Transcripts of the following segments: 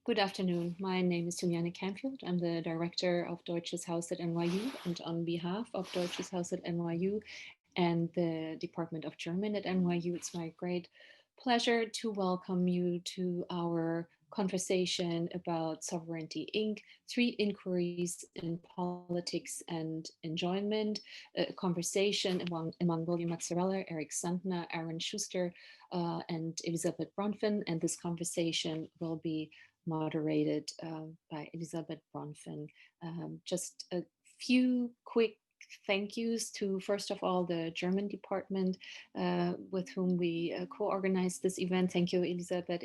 Good afternoon. My name is Juliane Campfield. I'm the director of Deutsches Haus at NYU, and on behalf of Deutsches Haus at NYU and the Department of German at NYU, it's my great pleasure to welcome you to our conversation about Sovereignty Inc., Three Inquiries in Politics and Enjoyment, a conversation among William Mazzarella, Eric Sandner, Aaron Schuster, and Elisabeth Bronfen. And this conversation will be moderated by Elisabeth Bronfen. Just a few quick thank yous to, first of all, the German department with whom we co-organized this event. Thank you, Elisabeth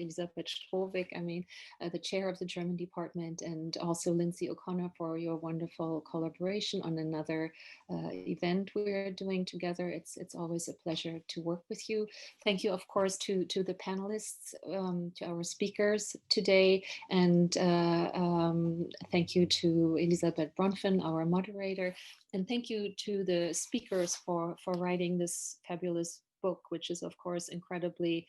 Strohwig, the chair of the German department, and also Lindsay O'Connor for your wonderful collaboration on another event we're doing together. It's always a pleasure to work with you. Thank you, of course, to the panelists, to our speakers today, and thank you to Elisabeth Bronfen, our moderator, and thank you to the speakers for writing this fabulous book, which is, of course, incredibly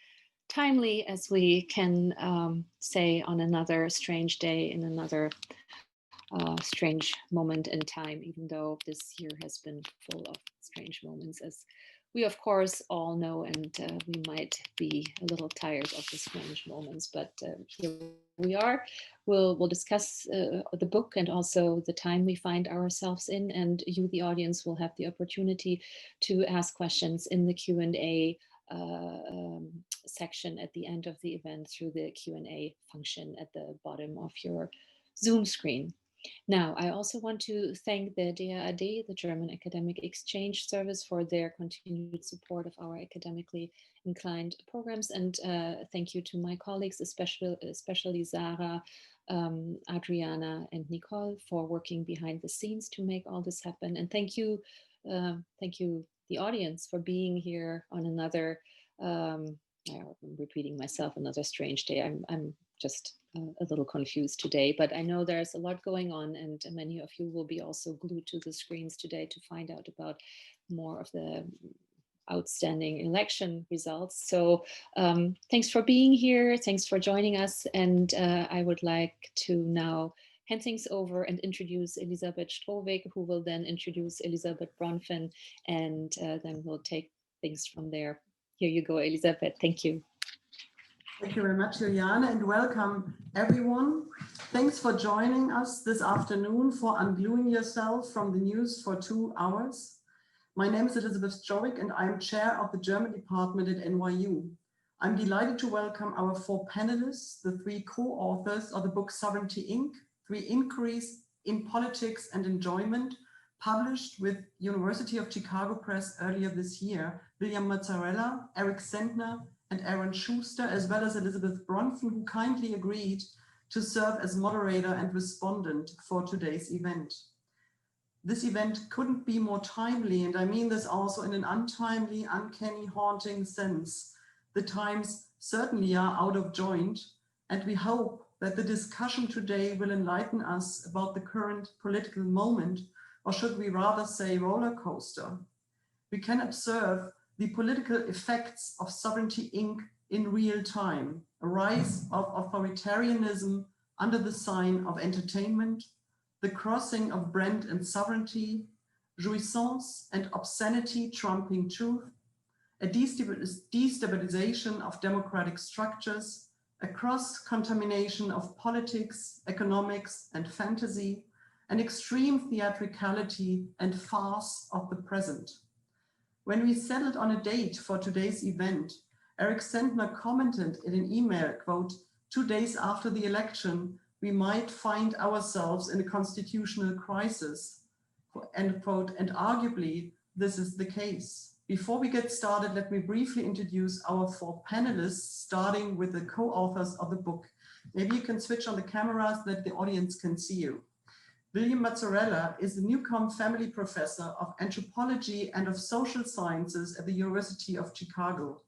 timely, as we can say, on another strange day in another strange moment in time, even though this year has been full of strange moments, as we, of course, all know, and we might be a little tired of the strange moments, but here we are. We'll discuss the book and also the time we find ourselves in, and you, the audience, will have the opportunity to ask questions in the Q&A section at the end of the event through the Q&A function at the bottom of your Zoom screen. Now, I also want to thank the DAAD, the German Academic Exchange Service, for their continued support of our academically inclined programs. And thank you to my colleagues, especially Sarah, Adriana, and Nicole, for working behind the scenes to make all this happen. And thank you, the audience, for being here on another, I'm repeating myself, another strange day. I'm just a little confused today, but I know there's a lot going on, and many of you will be also glued to the screens today to find out about more of the outstanding election results. So thanks for being here. Thanks for joining us. And I would like to now hand things over and introduce Elisabeth Strohwig, who will then introduce Elisabeth Bronfen, and then we'll take things from there. Here you go, Elisabeth. Thank you. Thank you very much, Juliane, and welcome everyone. Thanks for joining us this afternoon for ungluing yourself from the news for 2 hours. My name is Elisabeth Strohwig and I'm chair of the German department at NYU. I'm delighted to welcome our 4 panelists, the 3 co-authors of the book Sovereignty Inc., Three Inquiries in Politics and Enjoyment, published with University of Chicago Press earlier this year, William Mazzarella, Eric Sandner, and Aaron Schuster, as well as Elisabeth Bronfen, who kindly agreed to serve as moderator and respondent for today's event. This event couldn't be more timely, and I mean this also in an untimely, uncanny, haunting sense. The times certainly are out of joint, and we hope that the discussion today will enlighten us about the current political moment, or should we rather say roller coaster. We can observe the political effects of Sovereignty Inc. in real time, a rise of authoritarianism under the sign of entertainment, the crossing of brand and sovereignty, jouissance and obscenity trumping truth, a destabilization of democratic structures, a cross-contamination of politics, economics, and fantasy, an extreme theatricality and farce of the present. When we settled on a date for today's event, Eric Sandner commented in an email, quote, 2 days after the election, we might find ourselves in a constitutional crisis, end quote, and arguably this is the case. Before we get started, let me briefly introduce our 4 panelists, starting with the co-authors of the book. Maybe you can switch on the cameras so that the audience can see you. William Mazzarella is the Newcomb Family Professor of Anthropology and of Social Sciences at the University of Chicago.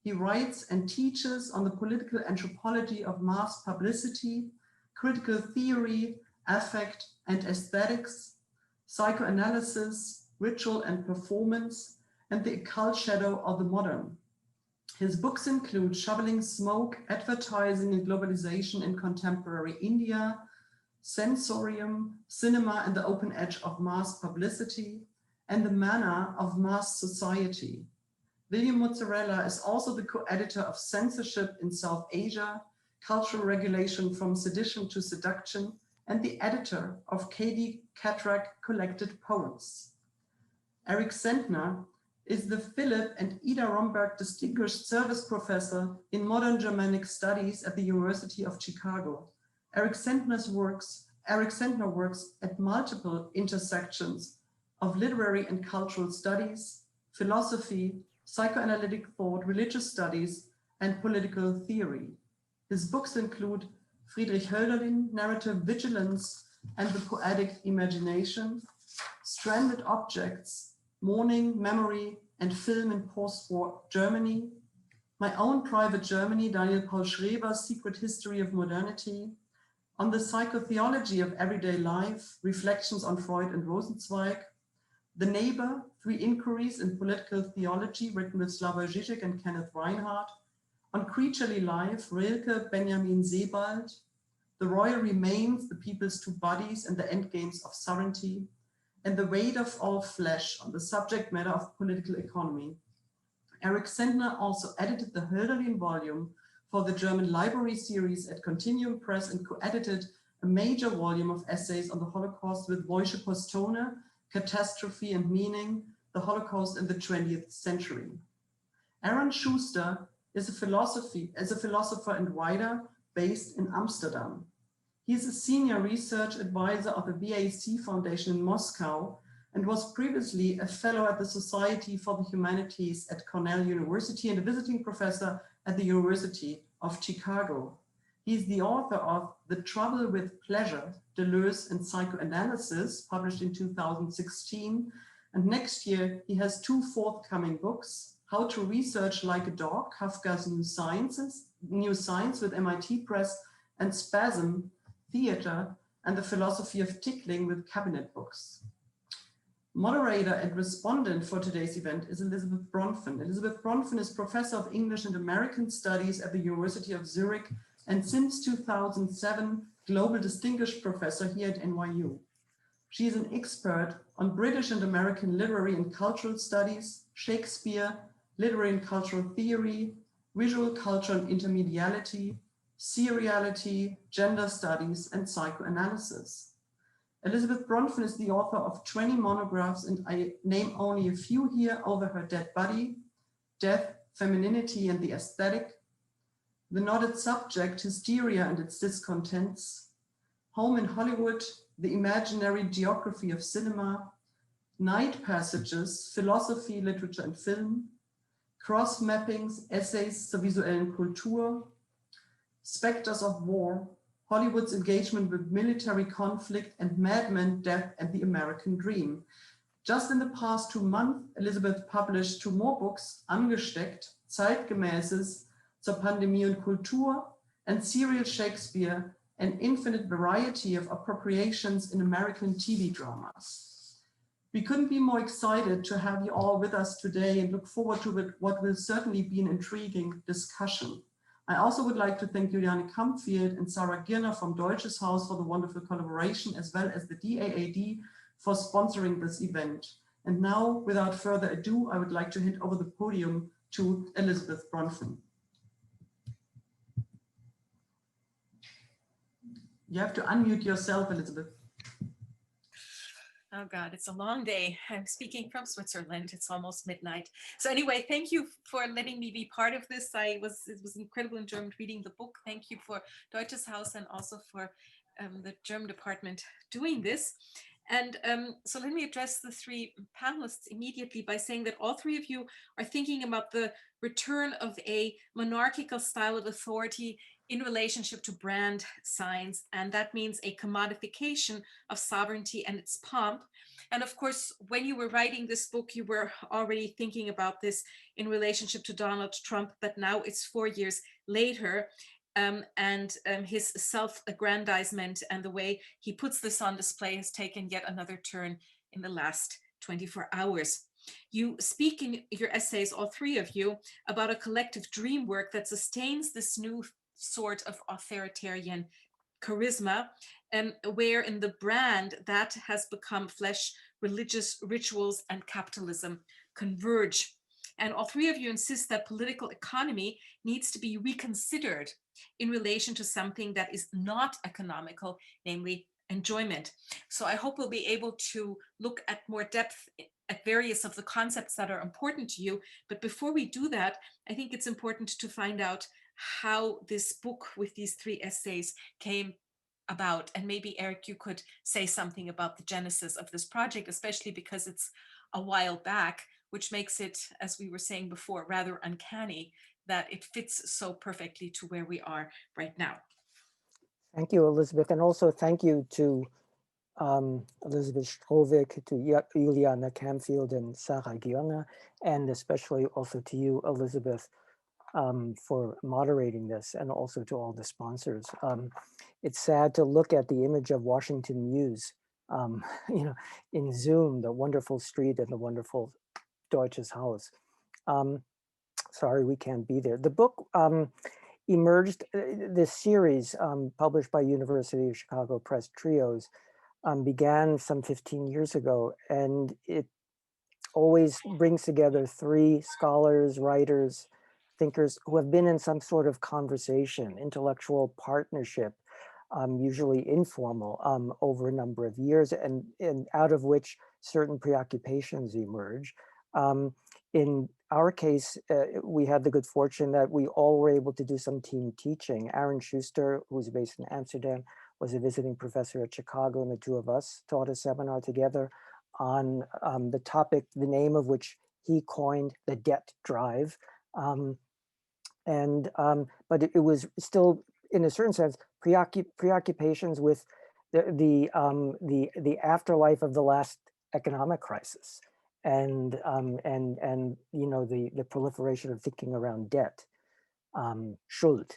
He writes and teaches on the political anthropology of mass publicity, critical theory, affect and aesthetics, psychoanalysis, ritual and performance, and the occult shadow of the modern. His books include Shoveling Smoke, Advertising and Globalization in Contemporary India, Sensorium, Cinema and the Open Edge of Mass Publicity, and The Manner of Mass Society. William Mozzarella is also the co-editor of Censorship in South Asia, Cultural Regulation from Sedition to Seduction, and the editor of K.D. Katrak Collected Poems. Eric Sentner is the Philip and Ida Romberg Distinguished Service Professor in Modern Germanic Studies at the University of Chicago. Eric Sentner works at multiple intersections of literary and cultural studies, philosophy, psychoanalytic thought, religious studies, and political theory. His books include Friedrich Hölderlin, Narrative Vigilance and the Poetic Imagination, Stranded Objects, Mourning, Memory, and Film in Post-War Germany, My Own Private Germany, Daniel Paul Schreber's Secret History of Modernity, On the Psychotheology of Everyday Life, Reflections on Freud and Rosenzweig, The Neighbor, 3 Inquiries in Political Theology, written with Slavoj Žižek and Kenneth Reinhardt, On Creaturely Life, Rilke, Benjamin Sebald, The Royal Remains, The People's Two Bodies and the Endgames of Sovereignty, and The Weight of All Flesh, on the subject matter of political economy. Eric Sentner also edited the Hölderlin volume for the German Library series at Continuum Press and co-edited a major volume of essays on the Holocaust with Wojciech Postone, Catastrophe and Meaning, the Holocaust in the 20th Century. Aaron Schuster is a philosopher and writer based in Amsterdam. He is a senior research advisor of the VAC Foundation in Moscow and was previously a fellow at the Society for the Humanities at Cornell University and a visiting professor at the University of Chicago. He is the author of The Trouble with Pleasure, Deleuze and Psychoanalysis, published in 2016. And next year, he has 2 forthcoming books, How to Research Like a Dog, Kafka's New Science with MIT Press, and Spasm, Theater, and the Philosophy of Tickling with Cabinet Books. Moderator and respondent for today's event is Elizabeth Bronfen. Elizabeth Bronfen is Professor of English and American Studies at the University of Zurich and since 2007, Global Distinguished Professor here at NYU. She is an expert on British and American literary and cultural studies, Shakespeare, literary and cultural theory, visual culture and intermediality, seriality, gender studies, and psychoanalysis. Elizabeth Bronfen is the author of 20 monographs, and I name only a few here: Over Her Dead Body, Death, Femininity and the Aesthetic, The Knotted Subject, Hysteria and its Discontents, Home in Hollywood, The Imaginary Geography of Cinema, Night Passages, Philosophy, Literature and Film, Cross Mappings, Essays zur visuellen Kultur, Spectres of War, Hollywood's Engagement with Military Conflict, and Mad Men, Death and the American Dream. Just in the past 2 months, Elizabeth published 2 more books, Angesteckt, Zeitgemäßes zur Pandemie und Kultur, and Serial Shakespeare, an infinite variety of appropriations in American TV dramas. We couldn't be more excited to have you all with us today and look forward to what will certainly be an intriguing discussion. I also would like to thank Juliane Kampfield and Sarah Girner from Deutsches Haus for the wonderful collaboration, as well as the DAAD for sponsoring this event. And now, without further ado, I would like to hand over the podium to Elizabeth Bronfen. You have to unmute yourself, Elizabeth. Oh God, it's a long day. I'm speaking from Switzerland. It's almost midnight. So anyway, thank you for letting me be part of this. It was incredible in German reading the book. Thank you for Deutsches Haus and also for the German department doing this. And so let me address the 3 panelists immediately by saying that all 3 of you are thinking about the return of a monarchical style of authority in relationship to brand signs, and that means a commodification of sovereignty and its pomp. And of course, when you were writing this book, you were already thinking about this in relationship to Donald Trump, but now it's 4 years later, and his self-aggrandizement and the way he puts this on display has taken yet another turn in the last 24 hours. You speak in your essays, all three of you, about a collective dream work that sustains this new sort of authoritarian charisma, and where in the brand that has become flesh, religious rituals and capitalism converge. And all three of you insist that political economy needs to be reconsidered in relation to something that is not economical, namely enjoyment. So I hope we'll be able to look at more depth at various of the concepts that are important to you. But before we do that, I think it's important to find out how this book with these three essays came about. And maybe Eric, you could say something about the genesis of this project, especially because it's a while back, which makes it, as we were saying before, rather uncanny that it fits so perfectly to where we are right now. Thank you, Elizabeth. And also thank you to Elizabeth Strovik, to Juliana Camfield and Sarah Giona, and especially also to you, Elizabeth, for moderating this, and also to all the sponsors. It's sad to look at the image of Washington Mews, you know, in Zoom, the wonderful street and the wonderful Deutsches Haus. Sorry, we can't be there. The book emerged, this series published by University of Chicago Press Trios began some 15 years ago, and it always brings together three scholars, writers, thinkers who have been in some sort of conversation, intellectual partnership, usually informal, over a number of years, and out of which certain preoccupations emerge. In our case, we had the good fortune that we all were able to do some team teaching. Aaron Schuster, who's based in Amsterdam, was a visiting professor at Chicago, and the two of us taught a seminar together on the topic, the name of which he coined, the debt drive. But it was still, in a certain sense, preoccupations with the afterlife of the last economic crisis, and you know, the proliferation of thinking around debt, Schuld.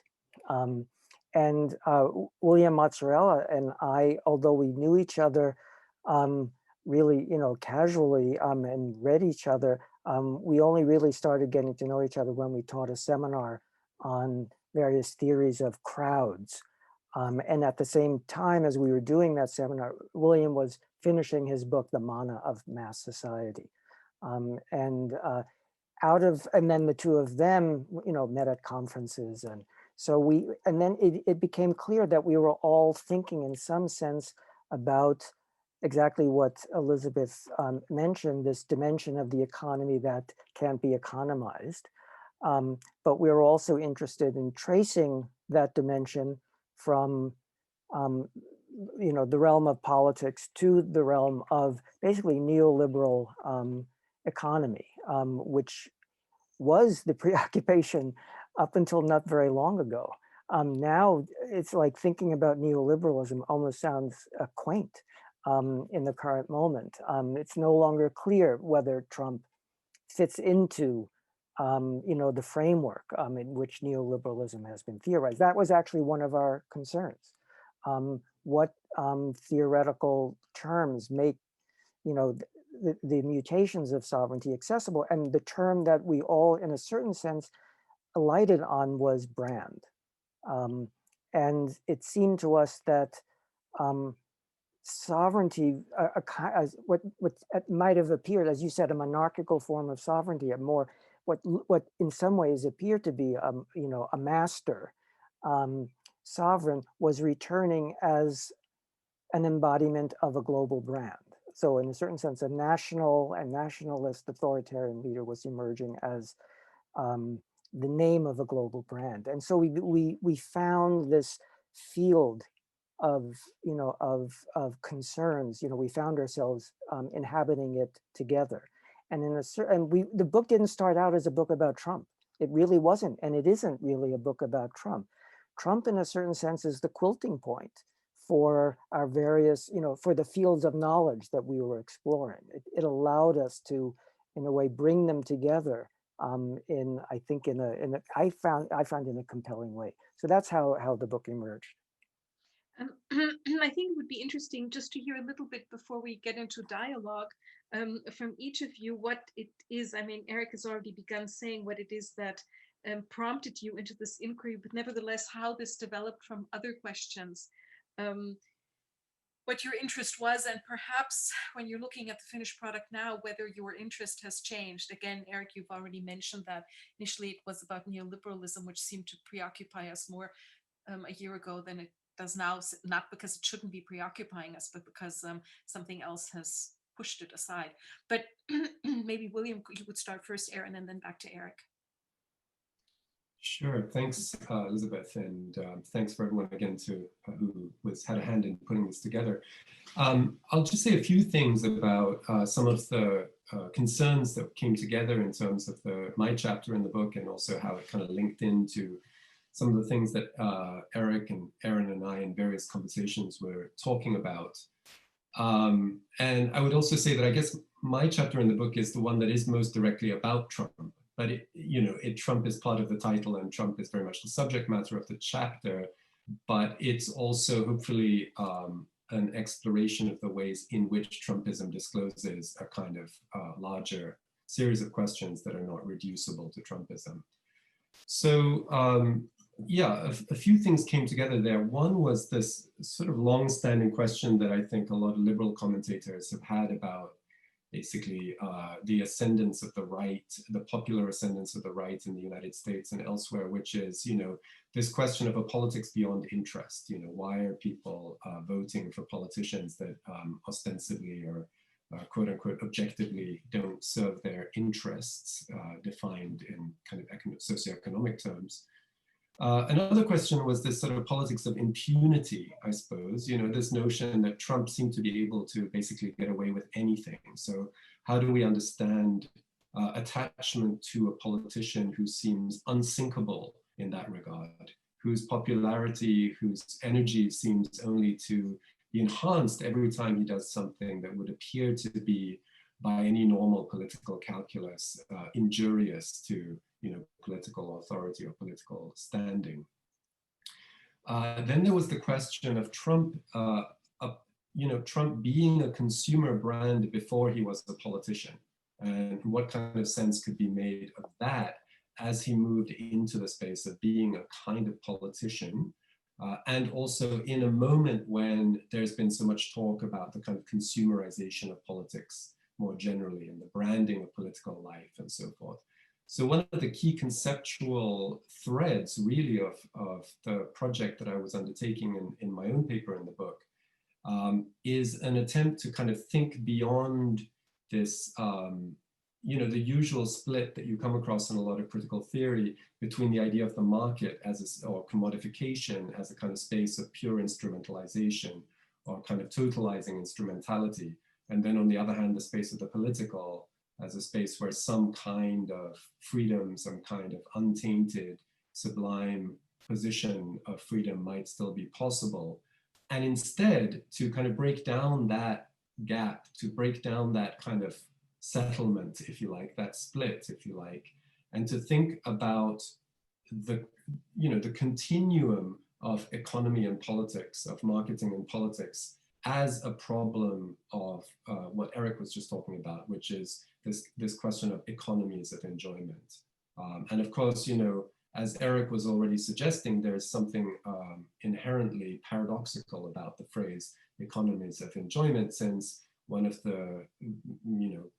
William Mozzarella and I, although we knew each other really, you know, casually and read each other, we only really started getting to know each other when we taught a seminar on various theories of crowds. And at the same time as we were doing that seminar, William was finishing his book, The Mana of Mass Society. And then the two of them, you know, met at conferences. And so then it became clear that we were all thinking in some sense about exactly what Elizabeth mentioned, this dimension of the economy that can't be economized. But we were also interested in tracing that dimension from you know, the realm of politics to the realm of basically neoliberal economy, which was the preoccupation up until not very long ago. Now it's like thinking about neoliberalism almost sounds quaint in the current moment. It's no longer clear whether Trump fits into you know, the framework in which neoliberalism has been theorized. That was actually one of our concerns. What theoretical terms make, you know, the mutations of sovereignty accessible? And the term that we all, in a certain sense, alighted on was brand. And it seemed to us that sovereignty, what might have appeared, as you said, a monarchical form of sovereignty, a more what in some ways appeared to be you know, a master sovereign, was returning as an embodiment of a global brand. So in a certain sense, a national and nationalist authoritarian leader was emerging as the name of a global brand. And so we found this field of, you know, of concerns. You know, we found ourselves inhabiting it together. And the book didn't start out as a book about Trump. It really wasn't, and it isn't really a book about Trump. Trump, in a certain sense, is the quilting point for our various, you know, for the fields of knowledge that we were exploring. It allowed us to, in a way, bring them together I think I found in a compelling way. So that's how the book emerged. I think it would be interesting just to hear a little bit before we get into dialogue from each of you what it is. I mean, Eric has already begun saying what it is that prompted you into this inquiry, but nevertheless, how this developed from other questions. What your interest was, and perhaps when you're looking at the finished product now, whether your interest has changed. Again, Eric, you've already mentioned that initially it was about neoliberalism, which seemed to preoccupy us more a year ago than it does now, not because it shouldn't be preoccupying us, but because something else has pushed it aside. But maybe William, you would start first, Aaron, and then back to Eric. Sure. Thanks, Elizabeth, and thanks for everyone again who had a hand in putting this together. I'll just say a few things about some of the concerns that came together in terms of my chapter in the book, and also how it kind of linked into some of the things that Eric and Aaron and I in various conversations were talking about. And I would also say that I guess my chapter in the book is the one that is most directly about Trump. But Trump is part of the title, and Trump is very much the subject matter of the chapter. But it's also hopefully an exploration of the ways in which Trumpism discloses a kind of larger series of questions that are not reducible to Trumpism. So yeah, a few things came together there. One was this sort of long-standing question that I think a lot of liberal commentators have had about basically the ascendance of the right, the popular ascendance of the right in the United States and elsewhere, which is, this question of a politics beyond interest. Why are people voting for politicians that ostensibly or quote unquote objectively don't serve their interests defined in kind of socioeconomic terms? Another question was this sort of politics of impunity, I suppose, this notion that Trump seemed to be able to basically get away with anything. So how do we understand attachment to a politician who seems unsinkable in that regard, whose popularity, whose energy seems only to be enhanced every time he does something that would appear to be, by any normal political calculus, injurious to political authority or political standing. Then there was the question of Trump, Trump being a consumer brand before he was a politician, and what kind of sense could be made of that as he moved into the space of being a kind of politician, and also in a moment when there's been so much talk about the kind of consumerization of politics more generally, and the branding of political life and so forth. So one of the key conceptual threads really of the project that I was undertaking in my own paper in the book is an attempt to kind of think beyond this, the usual split that you come across in a lot of critical theory between the idea of the market or commodification as a kind of space of pure instrumentalization or kind of totalizing instrumentality. And then on the other hand, the space of the political as a space where some kind of freedom, some kind of untainted, sublime position of freedom might still be possible. And instead, to kind of break down that gap, to break down that kind of settlement, if you like, that split, if you like, and to think about the continuum of economy and politics, of marketing and politics, as a problem of what Eric was just talking about, which is this question of economies of enjoyment. And of course, as Eric was already suggesting, there's something inherently paradoxical about the phrase economies of enjoyment, since one of the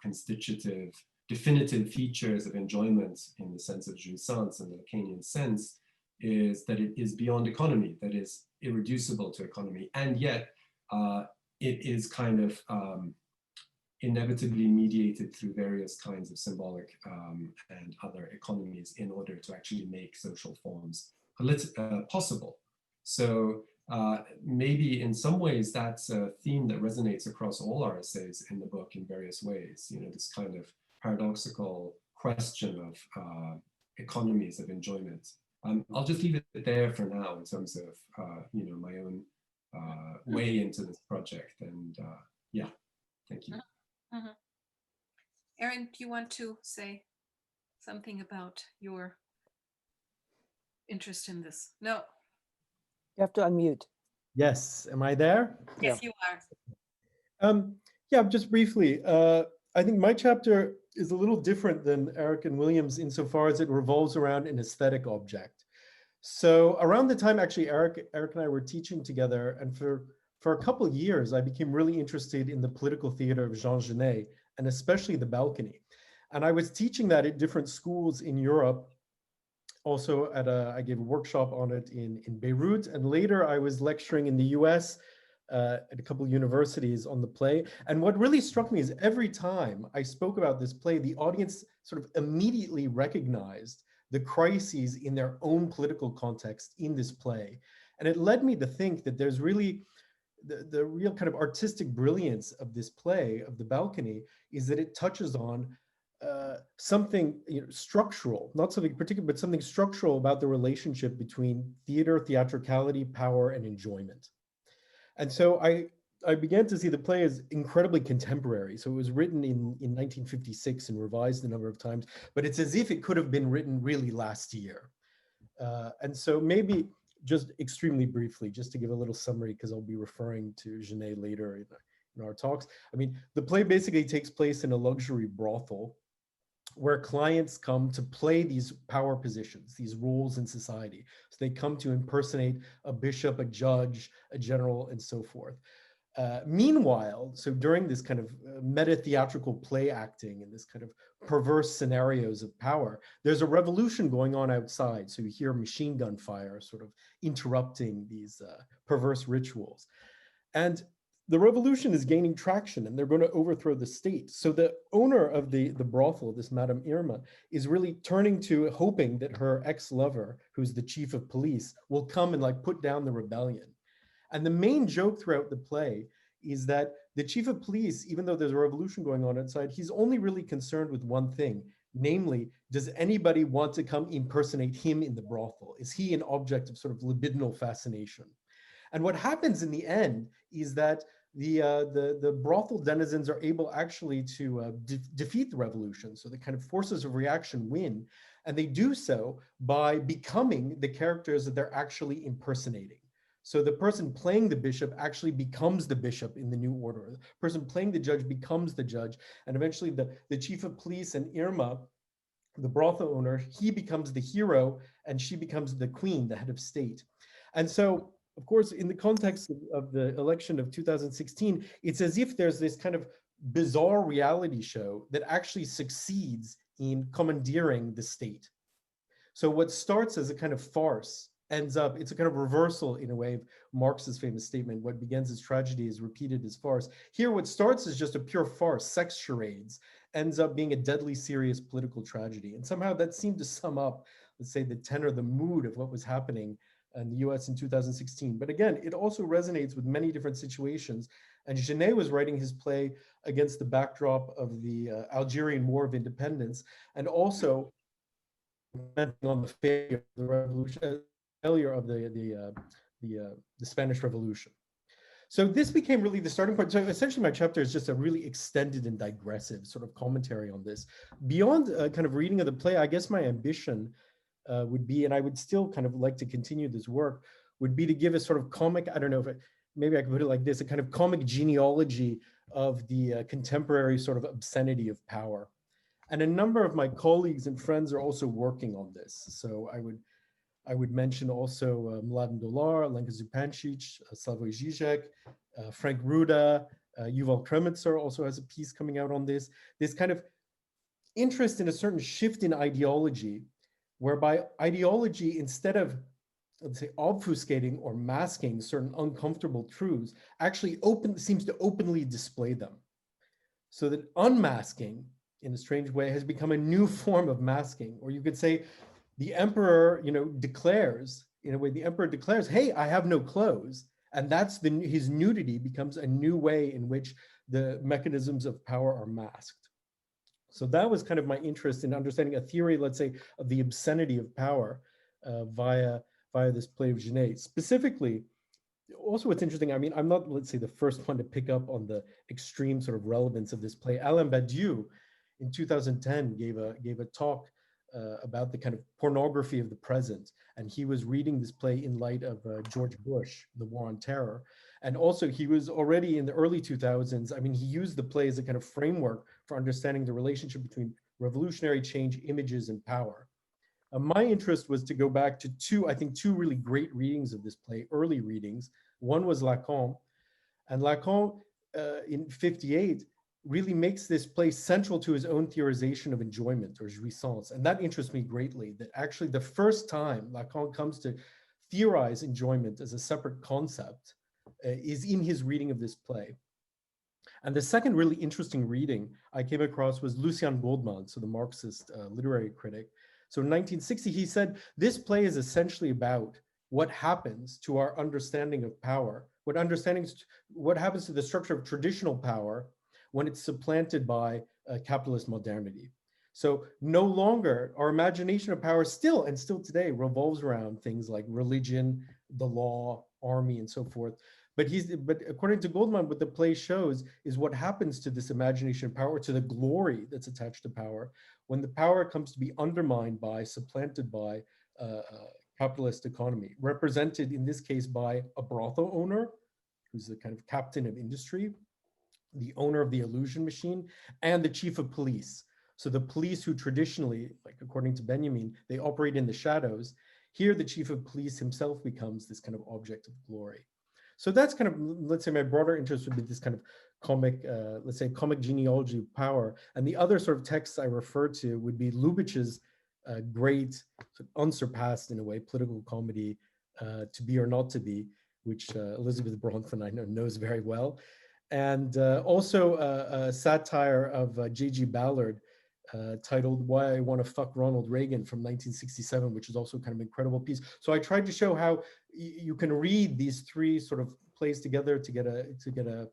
constitutive, definitive features of enjoyment in the sense of jouissance and the Lacanian sense is that it is beyond economy, that is irreducible to economy, and yet it is kind of inevitably mediated through various kinds of symbolic and other economies in order to actually make social forms possible. So maybe in some ways that's a theme that resonates across all our essays in the book in various ways, this kind of paradoxical question of economies of enjoyment. I'll just leave it there for now in terms of my own way into this project, and yeah, thank you. Aaron, do you want to say something about your interest in this? No. You have to unmute. Yes, am I there? Yes, you are. Yeah, just briefly, I think my chapter is a little different than Eric and William's insofar as it revolves around an aesthetic object. So around the time actually Eric and I were teaching together, and for a couple of years, I became really interested in the political theater of Jean Genet, and especially the balcony. And I was teaching that at different schools in Europe. Also I gave a workshop on it in Beirut, and later I was lecturing in the US at a couple of universities on the play. And what really struck me is every time I spoke about this play, the audience sort of immediately recognized the crises in their own political context in this play. And it led me to think that there's really the real kind of artistic brilliance of this play, of The Balcony, is that it touches on something structural, not something particular, but something structural about the relationship between theater, theatricality, power, and enjoyment. And so I began to see the play as incredibly contemporary. So it was written in 1956 and revised a number of times, but it's as if it could have been written really last year. And so maybe just extremely briefly, just to give a little summary, because I'll be referring to Genet later in our talks. I mean, the play basically takes place in a luxury brothel where clients come to play these power positions, these roles in society. So they come to impersonate a bishop, a judge, a general, and so forth. Meanwhile, so during this kind of meta-theatrical play acting and this kind of perverse scenarios of power, there's a revolution going on outside. So you hear machine gun fire sort of interrupting these perverse rituals. And the revolution is gaining traction and they're going to overthrow the state. So the owner of the brothel, this Madame Irma, is really turning to hoping that her ex-lover, who's the chief of police, will come and like put down the rebellion. And the main joke throughout the play is that the chief of police, even though there's a revolution going on outside, he's only really concerned with one thing, namely, does anybody want to come impersonate him in the brothel? Is he an object of sort of libidinal fascination? And what happens in the end is that the brothel denizens are able actually to defeat the revolution. So the kind of forces of reaction win, and they do so by becoming the characters that they're actually impersonating. So the person playing the bishop actually becomes the bishop in the new order. The person playing the judge becomes the judge. And eventually the chief of police and Irma, the brothel owner, he becomes the hero and she becomes the queen, the head of state. And so, of course, in the context of the election of 2016, it's as if there's this kind of bizarre reality show that actually succeeds in commandeering the state. So what starts as a kind of farce ends up, it's a kind of reversal in a way of Marx's famous statement, what begins as tragedy is repeated as farce. Here, what starts as just a pure farce, sex charades, ends up being a deadly serious political tragedy. And somehow that seemed to sum up, let's say, the tenor, the mood of what was happening in the US in 2016. But again, it also resonates with many different situations. And Genet was writing his play against the backdrop of the Algerian War of Independence, and also on the failure of the revolution, failure of the Spanish Revolution. So this became really the starting point. So essentially my chapter is just a really extended and digressive sort of commentary on this. Beyond kind of reading of the play, I guess my ambition would be, and I would still kind of like to continue this work, would be to give a sort of comic, I don't know if maybe I could put it like this, a kind of comic genealogy of the contemporary sort of obscenity of power. And a number of my colleagues and friends are also working on this. So I would mention also Mladen Dolar, Lenka Zupancic, Slavoj Žižek, Frank Ruda, Yuval Kremitzer also has a piece coming out on this. This kind of interest in a certain shift in ideology, whereby ideology, instead of, let's say, obfuscating or masking certain uncomfortable truths, actually seems to openly display them. So that unmasking, in a strange way, has become a new form of masking. Or you could say, the emperor, declares, in a way, the emperor declares, hey, I have no clothes. And that's his nudity becomes a new way in which the mechanisms of power are masked. So that was kind of my interest in understanding a theory, let's say, of the obscenity of power via this play of Genet. Specifically, also what's interesting, I mean, I'm not, let's say, the first one to pick up on the extreme sort of relevance of this play. Alain Badiou in 2010 gave a talk about the kind of pornography of the present. And he was reading this play in light of George Bush, the War on Terror. And also he was already in the early 2000s, I mean, he used the play as a kind of framework for understanding the relationship between revolutionary change, images, and power. My interest was to go back to two really great readings of this play, early readings. One was Lacan, and Lacan in 58 really makes this play central to his own theorization of enjoyment or jouissance. And that interests me greatly, that actually the first time Lacan comes to theorize enjoyment as a separate concept is in his reading of this play. And the second really interesting reading I came across was Lucien Goldman, so the Marxist literary critic. So in 1960, he said, this play is essentially about what happens to our understanding of power, what happens to the structure of traditional power when it's supplanted by capitalist modernity. So no longer, our imagination of power still today revolves around things like religion, the law, army, and so forth. But according to Goldman, what the play shows is what happens to this imagination of power, to the glory that's attached to power, when the power comes to be undermined by, supplanted by capitalist economy, represented in this case by a brothel owner, who's the kind of captain of industry, the owner of the illusion machine, and the chief of police. So the police who traditionally, like according to Benjamin, they operate in the shadows. Here, the chief of police himself becomes this kind of object of glory. So that's kind of, let's say, my broader interest would be this kind of comic, let's say, comic genealogy of power. And the other sort of texts I refer to would be Lubitsch's great, sort of unsurpassed in a way, political comedy, To Be or Not to Be, which Elizabeth Bronfen I know knows very well. And also a satire of J.G. Ballard titled Why I Want to Fuck Ronald Reagan from 1967, which is also kind of an incredible piece. So I tried to show how you can read these three sort of plays together to get a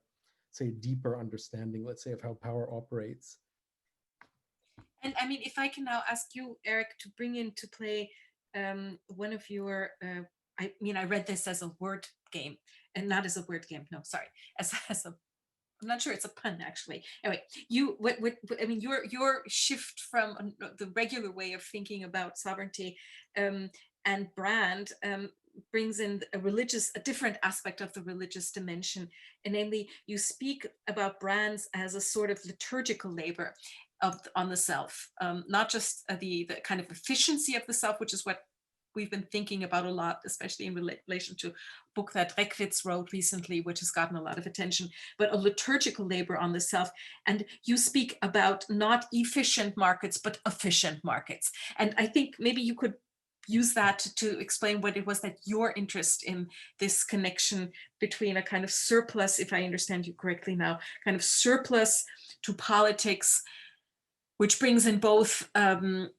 say, a deeper understanding, let's say, of how power operates. And I mean, if I can now ask you, Eric, to bring into play one of your, I mean, I read this as a word game, and not as a word game, no, sorry, as a, I'm not sure it's a pun actually. Anyway, I mean, your shift from the regular way of thinking about sovereignty and brand brings in a different aspect of the religious dimension, and namely, you speak about brands as a sort of liturgical labor on the self, not just the kind of efficiency of the self, which is what we've been thinking about a lot, especially in relation to a book that Reckwitz wrote recently, which has gotten a lot of attention, but a liturgical labor on the self. And you speak about not efficient markets, but efficient markets. And I think maybe you could use that to explain what it was that your interest in this connection between a kind of surplus, if I understand you correctly now, kind of surplus to politics, which brings in both the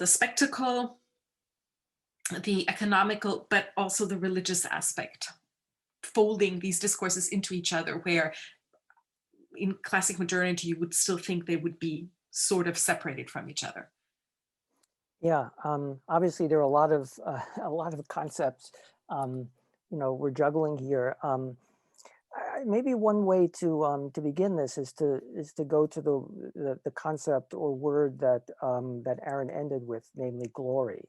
spectacle, the economical, but also the religious aspect, folding these discourses into each other, where in classic modernity, you would still think they would be sort of separated from each other. Yeah, obviously there are a lot of concepts, we're juggling here. Maybe one way to begin this is to go to the concept or word that that Aaron ended with, namely glory.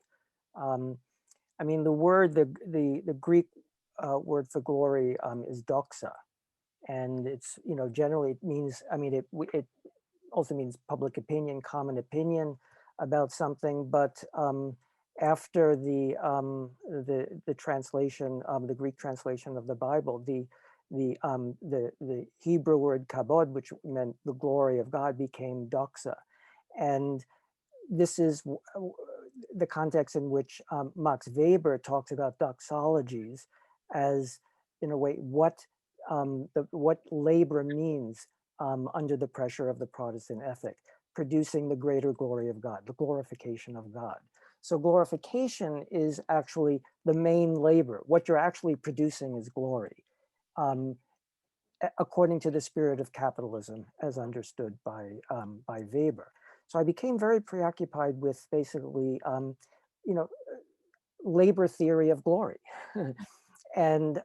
I mean, the Greek word for glory is doxa, and it's generally it means, I mean, it also means public opinion, common opinion about something. But after the translation, the Greek translation of the Bible, the Hebrew word kabod, which meant the glory of God, became doxa, and this is the context in which Max Weber talks about doxologies as, in a way, what labor means under the pressure of the Protestant ethic, producing the greater glory of God, the glorification of God. So glorification is actually the main labor. What you're actually producing is glory, according to the spirit of capitalism as understood by Weber. So I became very preoccupied with basically, labor theory of glory. And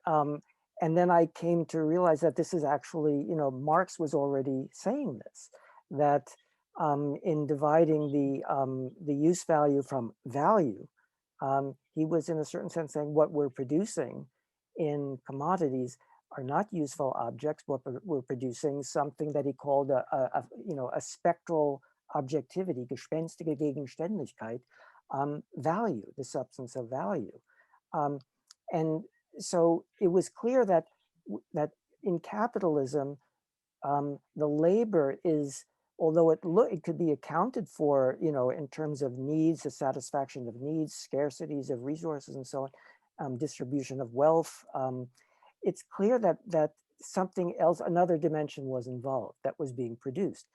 then I came to realize that this is actually, Marx was already saying this, that in dividing the use value from value, he was in a certain sense saying what we're producing in commodities are not useful objects, but we're producing something that he called a spectral objectivity, gespenstige Gegenständlichkeit, value, the substance of value. And so it was clear that in capitalism, the labor is, although it could be accounted for, in terms of needs, the satisfaction of needs, scarcities of resources, and so on, distribution of wealth. It's clear that something else, another dimension was involved that was being produced,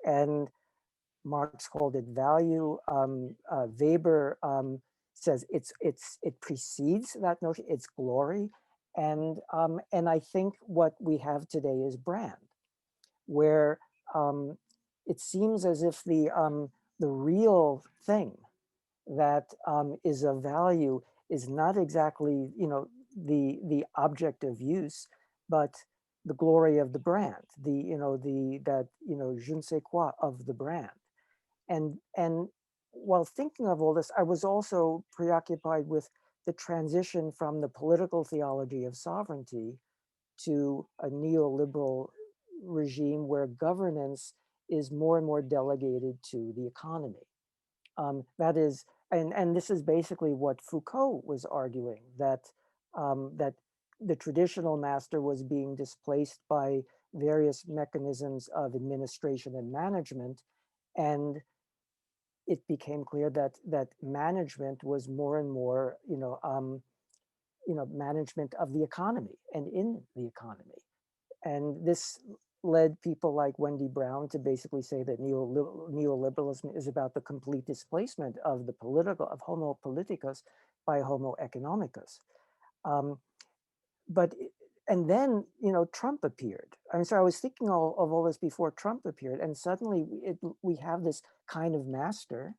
and Marx called it value. Weber says it precedes that notion. It's glory, and I think what we have today is brand, where it seems as if the real thing that is of value is not exactly the object of use, but the glory of the brand, je ne sais quoi of the brand. And while thinking of all this, I was also preoccupied with the transition from the political theology of sovereignty to a neoliberal regime where governance is more and more delegated to the economy. That is, and this is basically what Foucault was arguing, that that the traditional master was being displaced by various mechanisms of administration and management, and it became clear that management was more and more, management of the economy and in the economy. And this led people like Wendy Brown to basically say that neoliberalism is about the complete displacement of the of homo politicus by homo economicus. And then, Trump appeared. So I was thinking of all this before Trump appeared, and suddenly we have this kind of master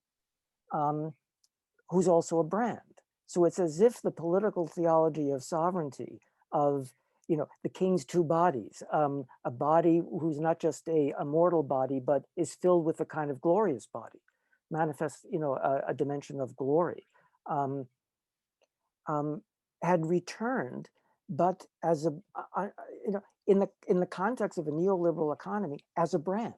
who's also a brand. So it's as if the political theology of sovereignty, of the king's two bodies, a body who's not just a mortal body, but is filled with a kind of glorious body, manifests a dimension of glory, had returned, but as in the context of a neoliberal economy, as a brand,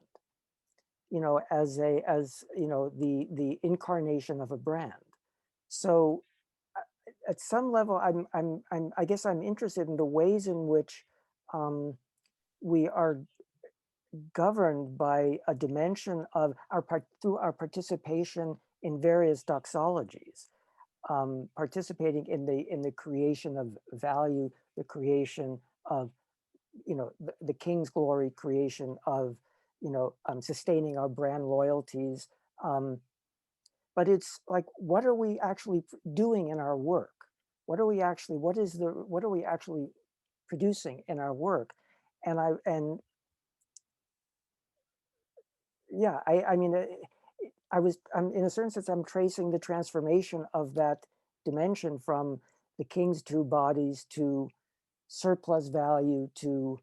as the incarnation of a brand. So at some level, I guess I'm interested in the ways in which we are governed by a dimension of through our participation in various doxologies, participating in the creation of value, the creation of the king's glory, creation of sustaining our brand loyalties. But it's like, what are we actually doing in our work? What are we actually producing in our work? And I'm in a certain sense, I'm tracing the transformation of that dimension from the king's two bodies to surplus value to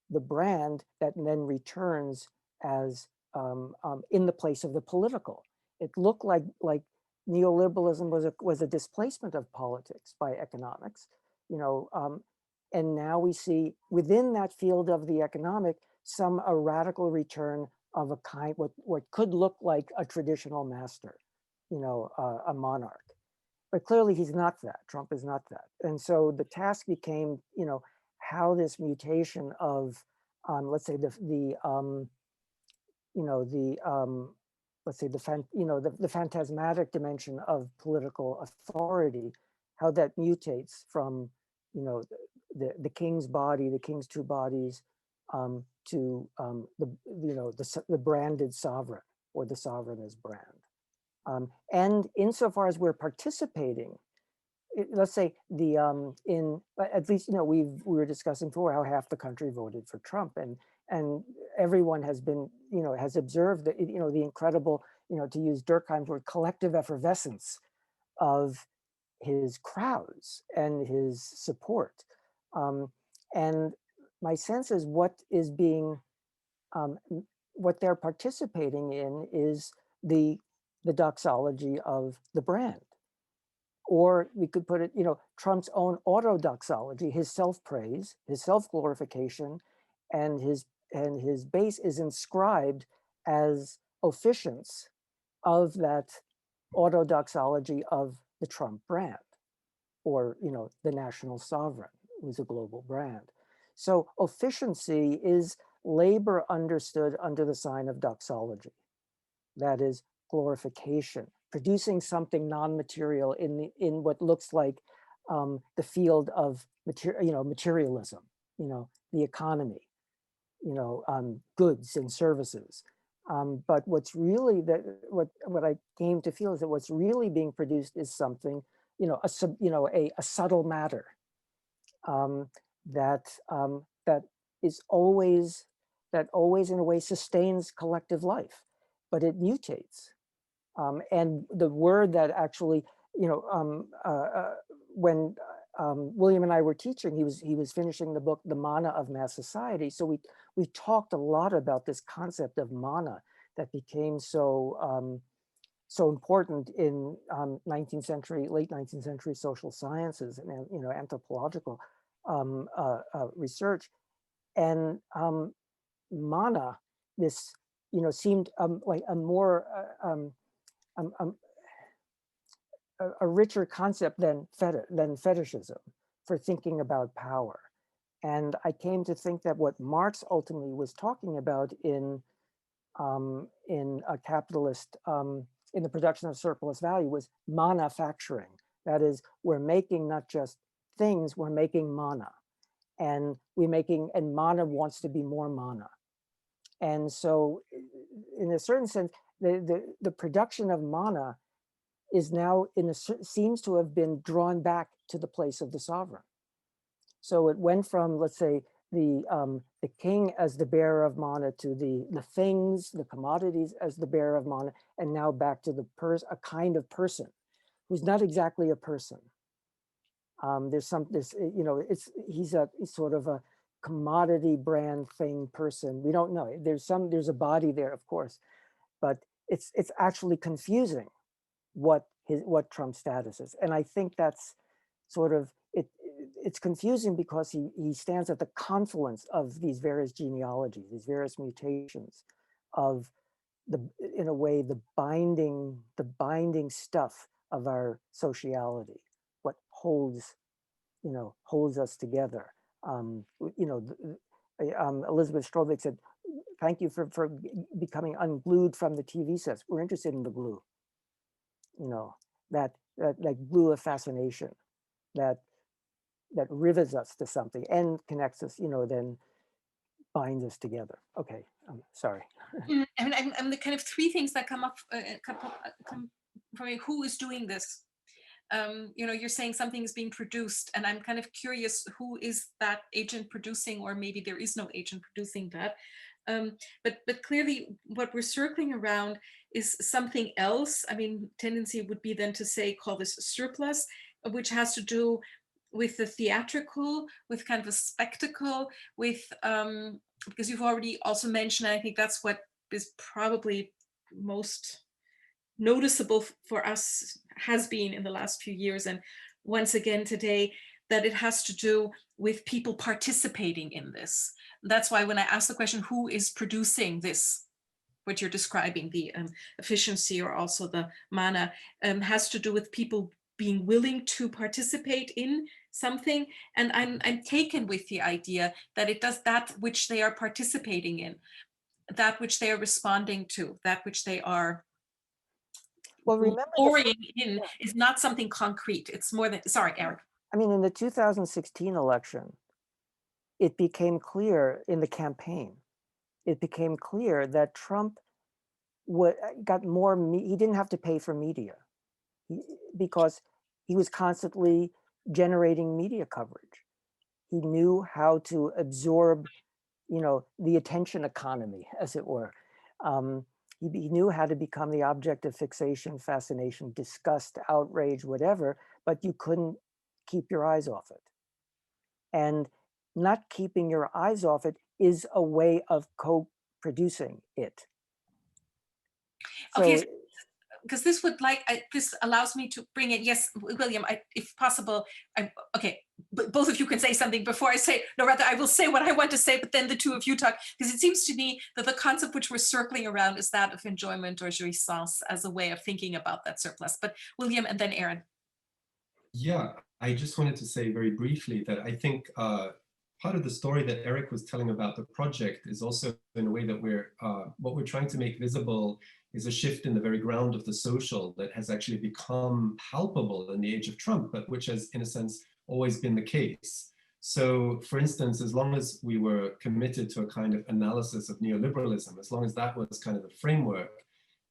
the brand that then returns as in the place of the political. It looked like neoliberalism was a displacement of politics by economics, and now we see within that field of the economic a radical return of a kind, what could look like a traditional master, a monarch. But clearly he's not that. Trump is not that. And so the task became, how this mutation of, let's say the phantasmatic dimension of political authority, how that mutates from, the king's body, the king's two bodies, to the branded sovereign, or the sovereign as brand. And insofar as we're participating, let's say at least we were discussing before how half the country voted for Trump, and everyone has been has observed the the incredible to use Durkheim's word, collective effervescence of his crowds and his support. And my sense is what is being what they're participating in is the doxology of the brand. Or we could put it, Trump's own autodoxology, his self-praise, his self-glorification, and his base is inscribed as officiants of that autodoxology of the Trump brand, or the national sovereign, who's a global brand. So officiancy is labor understood under the sign of doxology. That is glorification, producing something non-material in what looks like the field of materialism, the economy, goods and services. But what's really what I came to feel is that what's really being produced is something, a subtle matter that always in a way sustains collective life, but it mutates. And the word that actually, when William and I were teaching, he was finishing the book, The Mana of Mass Society. So we talked a lot about this concept of mana that became so important in late 19th century social sciences and anthropological research. And mana, this seemed like a more a richer concept than fetishism for thinking about power. And I came to think that what Marx ultimately was talking about in a capitalist, in the production of surplus value, was manufacturing. That is, we're making not just things, we're making mana. And mana wants to be more mana. And so in a certain sense, the production of mana is now seems to have been drawn back to the place of the sovereign. So it went from, let's say, the king as the bearer of mana to the things, the commodities as the bearer of mana, and now back to a kind of person who's not exactly a person. He's sort of a commodity brand thing person. We don't know. There's a body there, of course, but it's actually confusing what Trump's status is. And I think that's sort of it's confusing because he stands at the confluence of these various genealogies, these various mutations of in a way the binding stuff of our sociality, what holds us together. Elizabeth Strobeck said, "Thank you for becoming unglued from the TV sets. We're interested in the glue, that glue of fascination, that rivets us to something and connects us, then binds us together." Okay, I'm sorry. I mean, I'm the kind of three things that come from me. Who is doing this? You're saying something is being produced, and I'm kind of curious, who is that agent producing, or maybe there is no agent producing that. But clearly what we're circling around is something else. I mean, tendency would be then to call this surplus, which has to do with the theatrical, with kind of a spectacle, with, because you've already also mentioned, I think that's what is probably most noticeable for us has been in the last few years, and once again today, that it has to do with people participating in this. That's why when I ask the question, who is producing this, what you're describing, the efficiency or also the mana, has to do with people being willing to participate in something. And I'm taken with the idea that it does that which they are participating in, that which they are responding to, that which they are pouring in, is not something concrete. It's more than, sorry, Eric. I mean, in the 2016 election, it became clear in the campaign, it became clear that Trump got more, he didn't have to pay for media because he was constantly generating media coverage. He knew how to absorb, the attention economy, as it were. He knew how to become the object of fixation, fascination, disgust, outrage, whatever, but you couldn't keep your eyes off it. And not keeping your eyes off it is a way of producing it. Okay, So because this would this allows me to bring in, yes, William, if possible, okay, but both of you can say something before I say, no, rather I will say what I want to say, but then the two of you talk, because it seems to me that the concept which we're circling around is that of enjoyment or jouissance as a way of thinking about that surplus. But William and then Aaron. Yeah, I just wanted to say very briefly that I think part of the story that Eric was telling about the project is also in a way that what we're trying to make visible is a shift in the very ground of the social that has actually become palpable in the age of Trump, but which has, in a sense, always been the case. So, for instance, as long as we were committed to a kind of analysis of neoliberalism, as long as that was kind of the framework,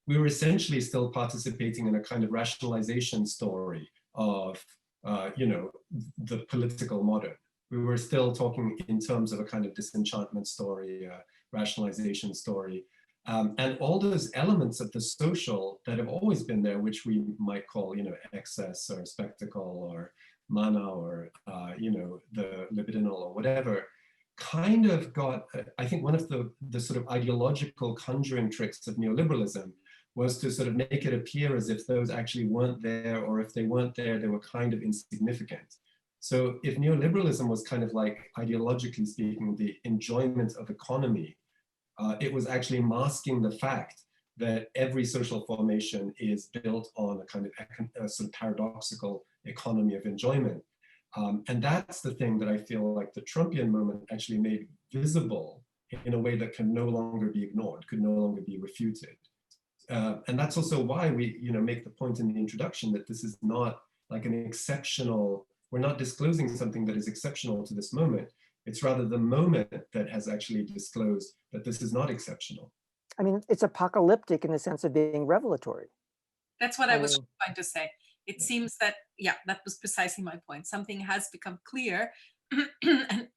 we were essentially still participating in a kind of rationalization story of, the political modern. We were still talking in terms of a kind of disenchantment story, rationalization story. And all those elements of the social that have always been there, which we might call, excess or spectacle or mana or, the libidinal or whatever, kind of got, I think one of the sort of ideological conjuring tricks of neoliberalism was to sort of make it appear as if those actually weren't there, or if they weren't there, they were kind of insignificant. So if neoliberalism was kind of like, ideologically speaking, the enjoyment of economy, it was actually masking the fact that every social formation is built on a kind of a sort of paradoxical economy of enjoyment. And that's the thing that I feel like the Trumpian moment actually made visible in a way that can no longer be ignored, could no longer be refuted. And that's also why we make the point in the introduction that this is not like an exceptional, we're not disclosing something that is exceptional to this moment. It's rather the moment that has actually disclosed that this is not exceptional. I mean, it's apocalyptic in the sense of being revelatory. That's what I was trying to say. It seems that, yeah, that was precisely my point. Something has become clear, and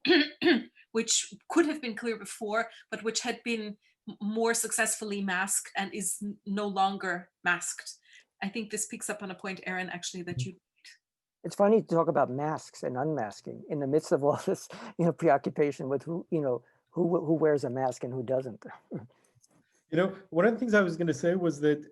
which could have been clear before, but which had been more successfully masked and is no longer masked. I think this picks up on a point, Aaron, actually, that you. It's funny to talk about masks and unmasking in the midst of all this, preoccupation with who wears a mask and who doesn't. One of the things I was going to say was that,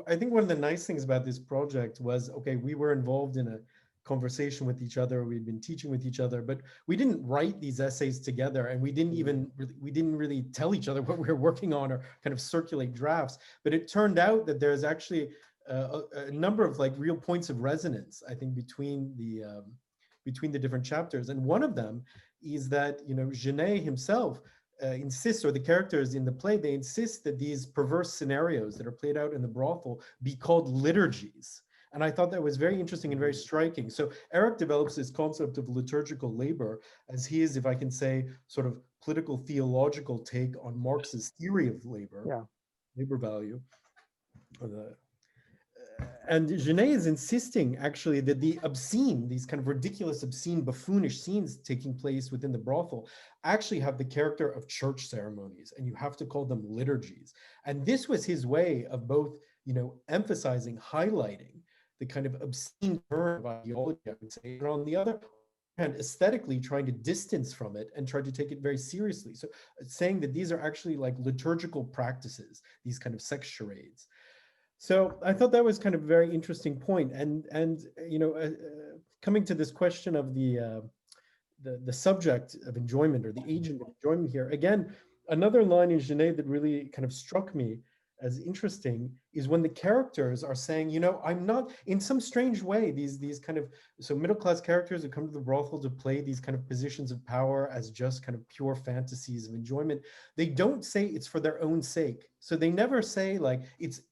I think one of the nice things about this project was, okay, we were involved in a conversation with each other. We'd been teaching with each other, but we didn't write these essays together, and we didn't really tell each other what we were working on or kind of circulate drafts. But it turned out that there's actually a number of like real points of resonance, I think, between the different chapters. And one of them is that, Genet himself insists, or the characters in the play, they insist that these perverse scenarios that are played out in the brothel be called liturgies. And I thought that was very interesting and very striking. So Eric develops this concept of liturgical labor as his, if I can say, sort of political theological take on Marx's theory of labor, labor value. And Genet is insisting actually that the obscene, these kind of ridiculous, obscene, buffoonish scenes taking place within the brothel actually have the character of church ceremonies, and you have to call them liturgies. And this was his way of both, emphasizing, highlighting the kind of obscene turn of ideology, I would say, and on the other hand, aesthetically trying to distance from it and try to take it very seriously. So saying that these are actually like liturgical practices, these kind of sex charades. So I thought that was kind of a very interesting point. And coming to this question of the subject of enjoyment, or the agent of enjoyment here, again, another line in Genet that really kind of struck me as interesting is when the characters are saying, I'm not, in some strange way, these kind of, so middle-class characters who come to the brothel to play these kind of positions of power as just kind of pure fantasies of enjoyment. They don't say it's for their own sake. So they never say like,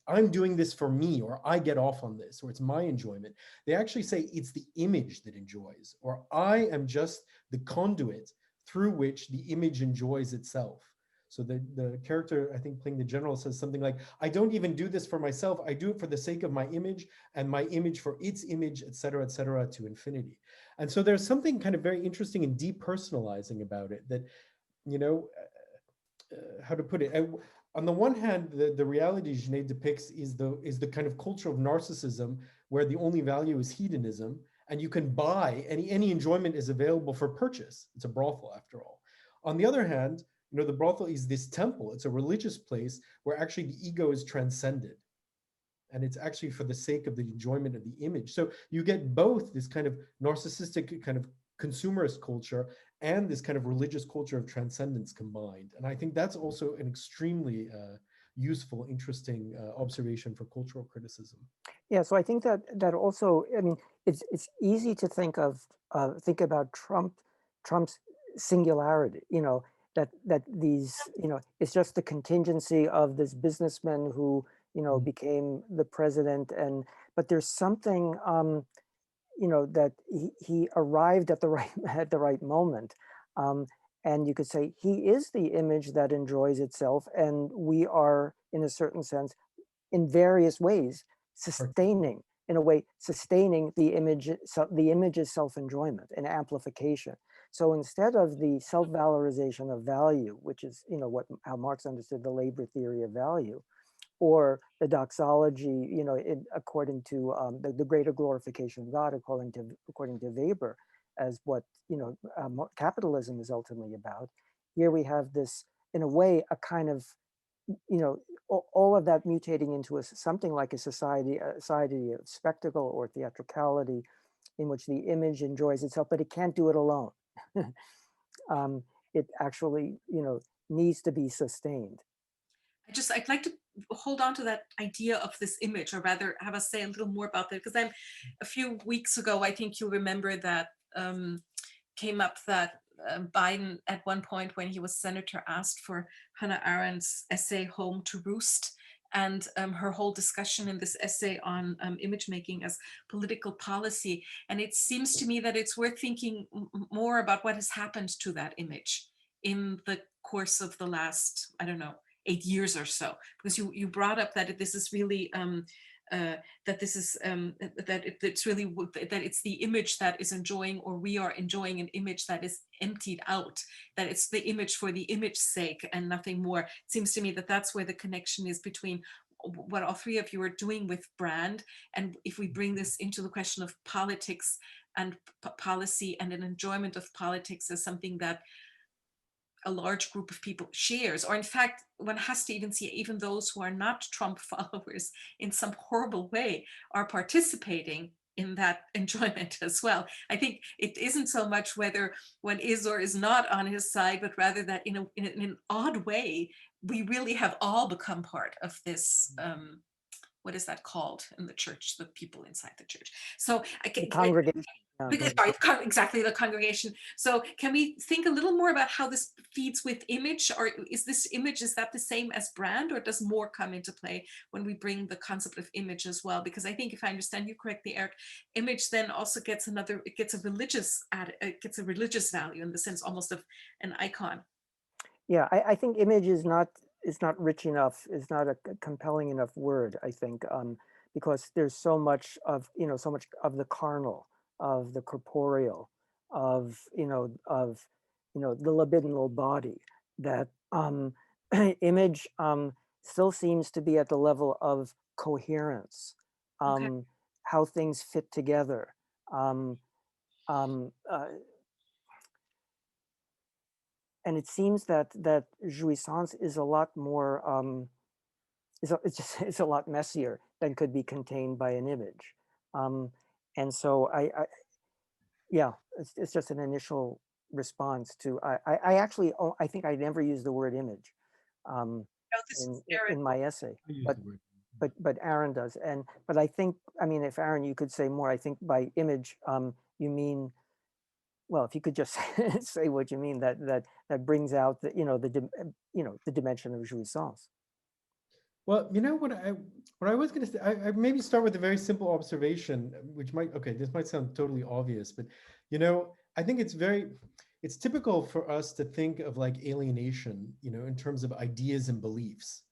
I'm doing this for me, or I get off on this, or it's my enjoyment. They actually say it's the image that enjoys, or I am just the conduit through which the image enjoys itself. So the character, I think, playing the general says something like, I don't even do this for myself. I do it for the sake of my image, and my image for its image, et cetera, to infinity. And so there's something kind of very interesting and depersonalizing about it that, how to put it? On the one hand, the reality Genet depicts is the kind of culture of narcissism where the only value is hedonism, and you can buy, any enjoyment is available for purchase. It's a brothel after all. On the other hand, You know, the brothel is this temple. It's a religious place where actually the ego is transcended. And it's actually for the sake of the enjoyment of the image. So you get both this kind of narcissistic kind of consumerist culture and this kind of religious culture of transcendence combined. And I think that's also an extremely useful, interesting observation for cultural criticism. Yeah, so I think that also, I mean, it's easy to think about Trump's singularity, you know, that these, you know, it's just the contingency of this businessman who, you know, became the president, but there's something, you know, that he arrived at the right moment. And you could say he is the image that enjoys itself, and we are, in a certain sense, in various ways, sustaining the image, the image's self-enjoyment and amplification. So instead of the self-valorization of value, which is, you know, how Marx understood the labor theory of value, or the doxology, you know, according to the greater glorification of God, according to Weber, as what, you know, capitalism is ultimately about. Here we have this, in a way, a kind of, you know, all of that mutating into something like a society of spectacle or theatricality, in which the image enjoys itself, but it can't do it alone. It actually, you know, needs to be sustained. I'd like to hold on to that idea of this image, or rather have us say a little more about that, because a few weeks ago, I think you'll remember that came up that Biden at one point when he was senator asked for Hannah Arendt's essay Home to Roost, and her whole discussion in this essay on image making as political policy. And it seems to me that it's worth thinking more about what has happened to that image in the course of the last, I don't know, 8 years or so, because you brought up that this is really that it's the image that is enjoying, or we are enjoying an image that is emptied out, that it's the image for the image's sake and nothing more. It seems to me that that's where the connection is between what all three of you are doing with brand, and if we bring this into the question of politics and policy and an enjoyment of politics as something that a large group of people shares, or in fact, one has to even see even those who are not Trump followers in some horrible way are participating in that enjoyment as well. I think it isn't so much whether one is or is not on his side, but rather that in an odd way, we really have all become part of this, what is that called in the church, the people inside the church. So The congregation. sorry, exactly, the congregation. So can we think a little more about how this feeds with image, or is this image, is that the same as brand, or does more come into play when we bring the concept of image as well? Because I think if I understand you correctly, Eric, image then also gets it gets a religious value in the sense almost of an icon. Yeah, I think image is not rich enough, is not a compelling enough word, I think, because there's so much of, you know, so much of the carnal, of the corporeal, of the libidinal body, that image still seems to be at the level of coherence, Okay. how things fit together. And it seems that jouissance is a lot more, it's a lot messier than could be contained by an image. And so yeah, it's just an initial response to, I actually, I think I never used the word image This is Eric. in my essay, I use but the word. but Aaron does. But I think, I mean, if Aaron, you could say more, I think by image, you mean, well, if you could just say what you mean, that brings out the, the dimension of jouissance. Well, you know what I was going to say, I maybe start with a very simple observation, which this might sound totally obvious, but you know, I think it's typical for us to think of like alienation, you know, in terms of ideas and beliefs,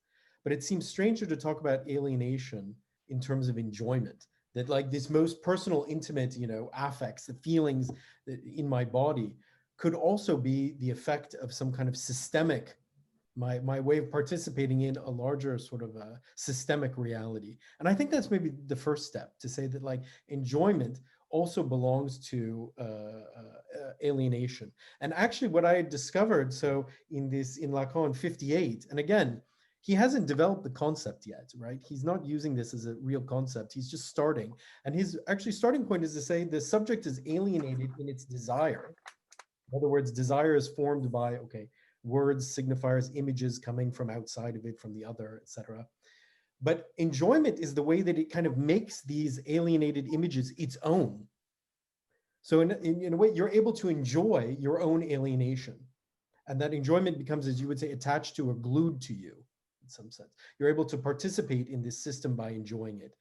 but it seems stranger to talk about alienation in terms of enjoyment. That like this most personal, intimate, you know, affects, the feelings in my body could also be the effect of some kind of systemic my way of participating in a larger sort of a systemic reality. And I think that's maybe the first step, to say that like enjoyment also belongs to alienation. And actually what I discovered, so in Lacan 58, and again, he hasn't developed the concept yet, right? He's not using this as a real concept. He's just starting. And his actually starting point is to say the subject is alienated in its desire. In other words, desire is formed by, okay, words, signifiers, images coming from outside of it, from the other, etc. But enjoyment is the way that it kind of makes these alienated images its own. So in a way, you're able to enjoy your own alienation. And that enjoyment becomes, as you would say, attached to or glued to you in some sense. You're able to participate in this system by enjoying it.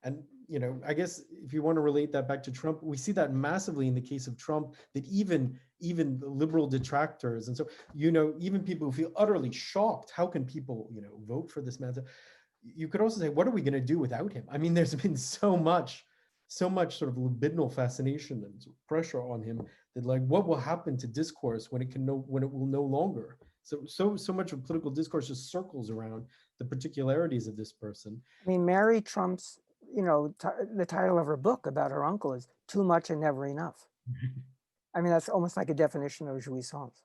And, you know, I guess if you want to relate that back to Trump, we see that massively in the case of Trump, that even the liberal detractors, and so, you know, even people who feel utterly shocked, how can people, you know, vote for this man? You could also say, what are we going to do without him? I mean, there's been so much sort of libidinal fascination and pressure on him that, like, what will happen to discourse when it will no longer? So much of political discourse just circles around the particularities of this person. I mean, Mary Trump's, you know, the title of her book about her uncle is Too Much and Never Enough. I mean, that's almost like a definition of jouissance.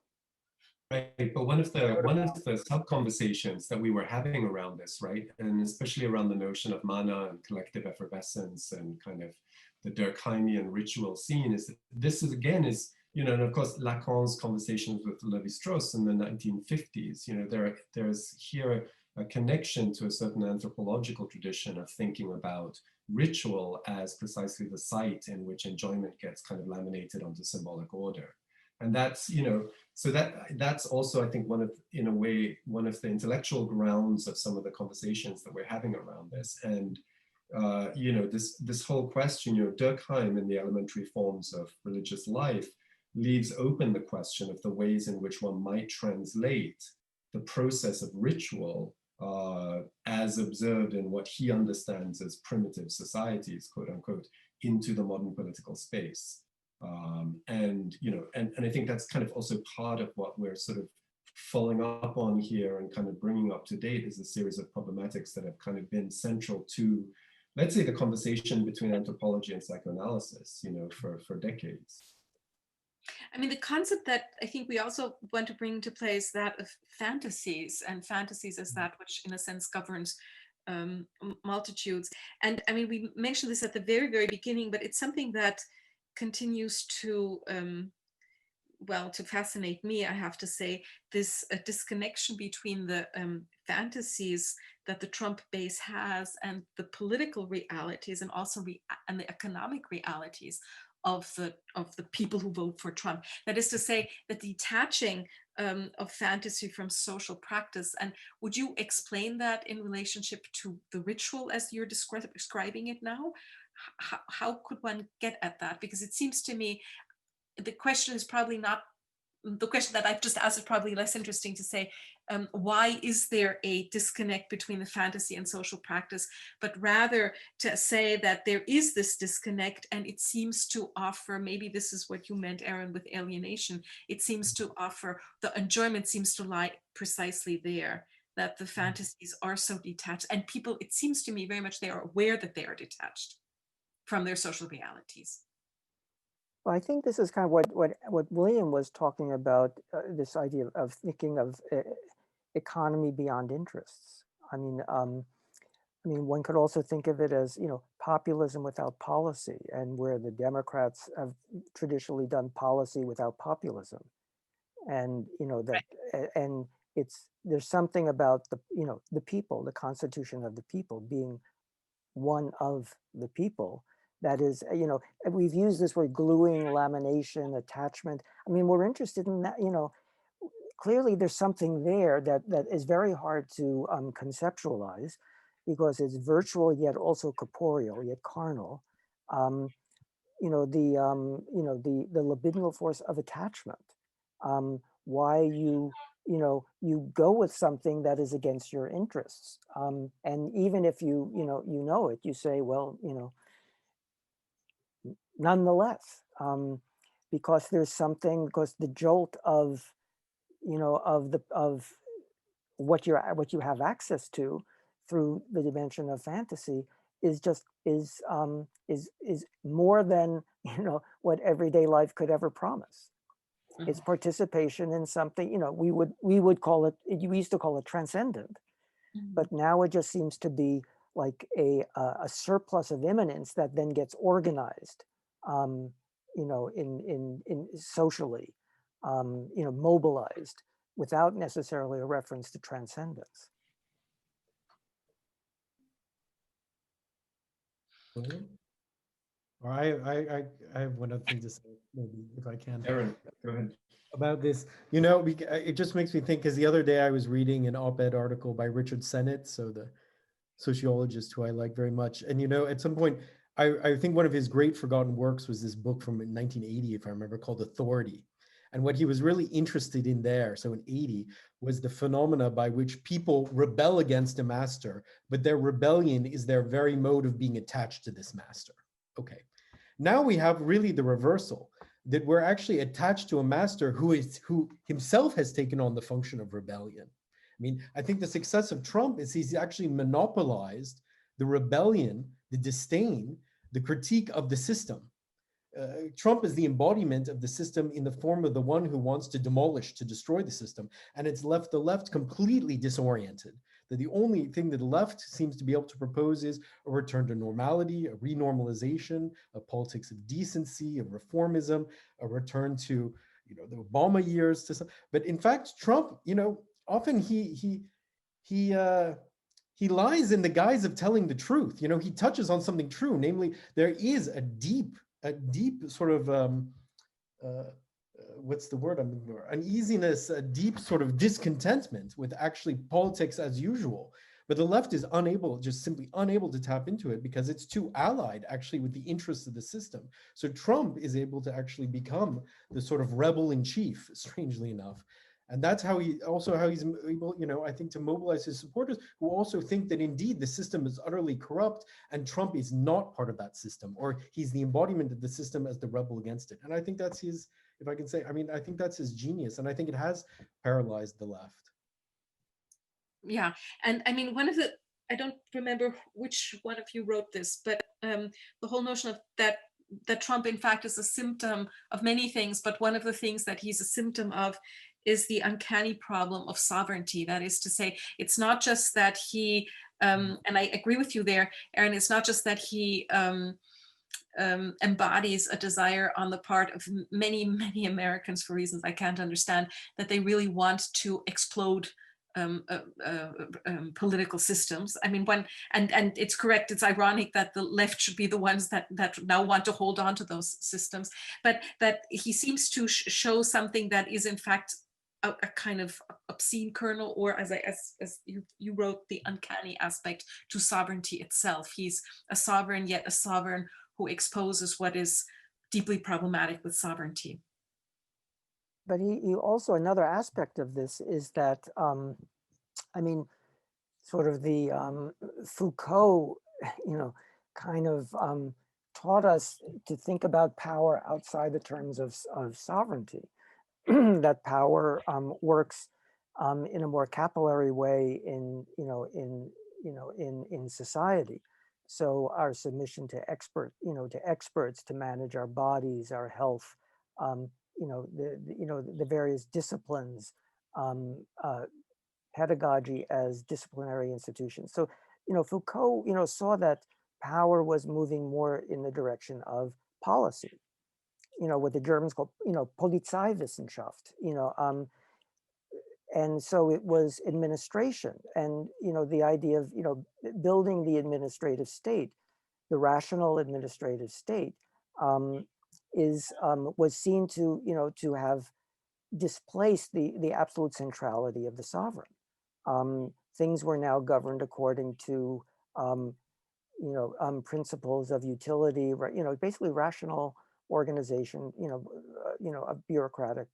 Right, but one of the sub conversations that we were having around this, right, and especially around the notion of mana and collective effervescence and kind of the Durkheimian ritual scene, is that this is again is, you know, and of course Lacan's conversations with Levi-Strauss in the 1950s, you know, there's here a connection to a certain anthropological tradition of thinking about ritual as precisely the site in which enjoyment gets kind of laminated onto symbolic order. And that's, you know, so that's also, I think, in a way, one of the intellectual grounds of some of the conversations that we're having around this. And, you know, this whole question, you know, Durkheim in the elementary forms of religious life leaves open the question of the ways in which one might translate the process of ritual as observed in what he understands as primitive societies, quote unquote, into the modern political space. And, you know, and I think that's kind of also part of what we're sort of following up on here and kind of bringing up to date is a series of problematics that have kind of been central to, let's say, the conversation between anthropology and psychoanalysis, you know, for decades. I mean, the concept that I think we also want to bring to play is that of fantasies, and fantasies is that which, in a sense, governs multitudes. And I mean, we mentioned this at the very, very beginning, but it's something that continues to, well, to fascinate me, I have to say, this disconnection between the fantasies that the Trump base has and the political realities, and also and the economic realities of the people who vote for Trump. That is to say, that detaching of fantasy from social practice. And would you explain that in relationship to the ritual as you're describing it now? How could one get at that? Because it seems to me the question is probably not, the question that I've just asked is probably less interesting to say, why is there a disconnect between the fantasy and social practice, but rather to say that there is this disconnect, and it seems to offer, maybe this is what you meant, Aaron, with alienation, it seems to offer, the enjoyment seems to lie precisely there, that the fantasies are so detached, and people, it seems to me very much they are aware that they are detached from their social realities. Well, I think this is kind of what William was talking about, this idea of thinking of economy beyond interests. I mean, one could also think of it as, you know, populism without policy, and where the Democrats have traditionally done policy without populism. And, you know, that, and there's something about the, you know, the people, the constitution of the people being one of the people. That is, you know, we've used this word gluing, lamination, attachment. I mean, we're interested in that, you know, clearly there's something there that is very hard to conceptualize, because it's virtual yet also corporeal, yet carnal. You know, the libidinal force of attachment. Why you go with something that is against your interests, and even if you know it, you say, well, you know, nonetheless, because there's something, because the jolt of, you know, of what you have access to through the dimension of fantasy is just is more than what everyday life could ever promise. It's participation in something, we would call it, we used to call it transcendent, but now it just seems to be like a surplus of immanence that then gets organized, in socially, mobilized without necessarily a reference to transcendence. Or I have one other thing to say, maybe, if I can. Aaron, go ahead. About this, it just makes me think, because the other day I was reading an op-ed article by Richard Sennett, so the sociologist who I like very much. And, at some point, I think one of his great forgotten works was this book from 1980, if I remember, called Authority. And what he was really interested in there, so in 80, was the phenomena by which people rebel against a master, but their rebellion is their very mode of being attached to this master. Okay. Now we have really the reversal, that we're actually attached to a master who himself has taken on the function of rebellion. I mean, I think the success of Trump is he's actually monopolized the rebellion, the disdain, the critique of the system. Trump is the embodiment of the system in the form of the one who wants to demolish, to destroy the system. And it's left the left completely disoriented. That the only thing that the left seems to be able to propose is a return to normality, a renormalization, a politics of decency, of reformism, a return to, the Obama years. But in fact, Trump, often he lies in the guise of telling the truth. He touches on something true, namely there is a deep sort of what's the word I'm looking for? Uneasiness, a deep sort of discontentment with actually politics as usual. But the left is simply unable to tap into it because it's too allied actually with the interests of the system. So Trump is able to actually become the sort of rebel in chief, strangely enough. And that's how he's able, I think, to mobilize his supporters who also think that indeed the system is utterly corrupt and Trump is not part of that system, or he's the embodiment of the system as the rebel against it. And I think that's his, if I can say, I think that's his genius. And I think it has paralyzed the left. Yeah. And I mean, I don't remember which one of you wrote this, but the whole notion of that Trump, in fact, is a symptom of many things, but one of the things that he's a symptom of is the uncanny problem of sovereignty. That is to say, it's not just that he, and I agree with you there, Aaron, it's not just that he embodies a desire on the part of many, many Americans, for reasons I can't understand, that they really want to explode political systems. I mean, and it's correct, it's ironic that the left should be the ones that now want to hold on to those systems, but that he seems to show something that is in fact a kind of obscene kernel, or as you wrote, the uncanny aspect to sovereignty itself. He's a sovereign, yet a sovereign who exposes what is deeply problematic with sovereignty. But he also, another aspect of this is that, sort of the Foucault, kind of taught us to think about power outside the terms of sovereignty. That power works in a more capillary way in society. So our submission to experts to manage our bodies, our health, the various disciplines, pedagogy as disciplinary institutions. So, Foucault, saw that power was moving more in the direction of policy, what the Germans call, Polizeiwissenschaft, and so it was administration and, the idea of, building the administrative state, the rational administrative state, was seen to, to have displaced the absolute centrality of the sovereign. Things were now governed according to, principles of utility, basically rational organization, of bureaucratic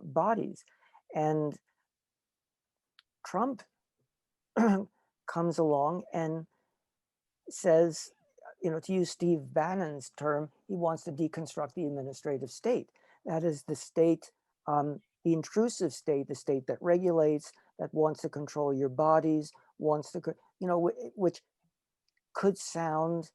bodies. And Trump comes along and says, to use Steve Bannon's term, he wants to deconstruct the administrative state. That is the state the intrusive state, the state that regulates, that wants to control your bodies, wants to, which could sound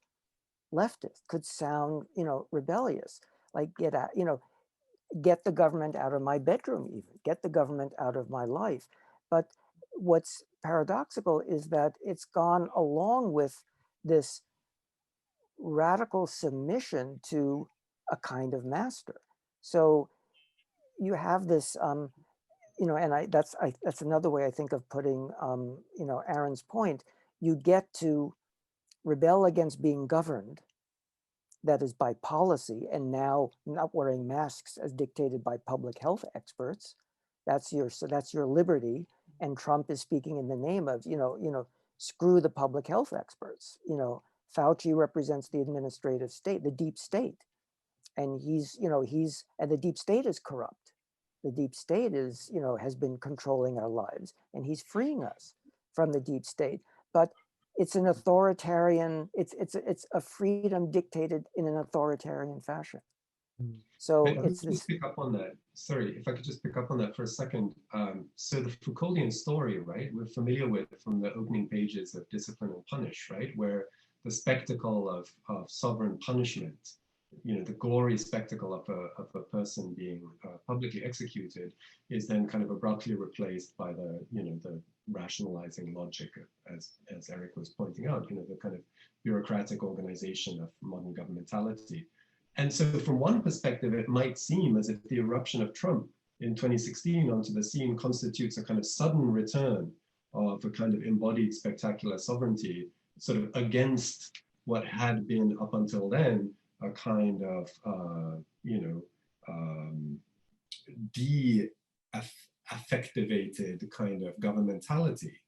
leftist, could sound, rebellious, like get the government out of my bedroom, even get the government out of my life. But what's paradoxical is that it's gone along with this radical submission to a kind of master. So you have this, and that's another way I think of putting, Aaron's point. You get to rebel against being governed, that is by policy, and now not wearing masks as dictated by public health experts. That's your liberty. And Trump is speaking in the name of, screw the public health experts. Fauci represents the administrative state, the deep state. And and the deep state is corrupt. The deep state is, has been controlling our lives, and he's freeing us from the deep state. But it's an authoritarian, it's a freedom dictated in an authoritarian fashion. So it's this. Pick up on that. Sorry, if I could just pick up on that for a second. So the Foucauldian story, right, we're familiar with from the opening pages of Discipline and Punish, right, where the spectacle of sovereign punishment, the gory spectacle of a person being publicly executed, is then kind of abruptly replaced by the rationalizing logic, as Eric was pointing out, the kind of bureaucratic organization of modern governmentality. And so from one perspective, it might seem as if the eruption of Trump in 2016 onto the scene constitutes a kind of sudden return of a kind of embodied spectacular sovereignty, sort of against what had been up until then a kind of, de-affectivated kind of governmentality.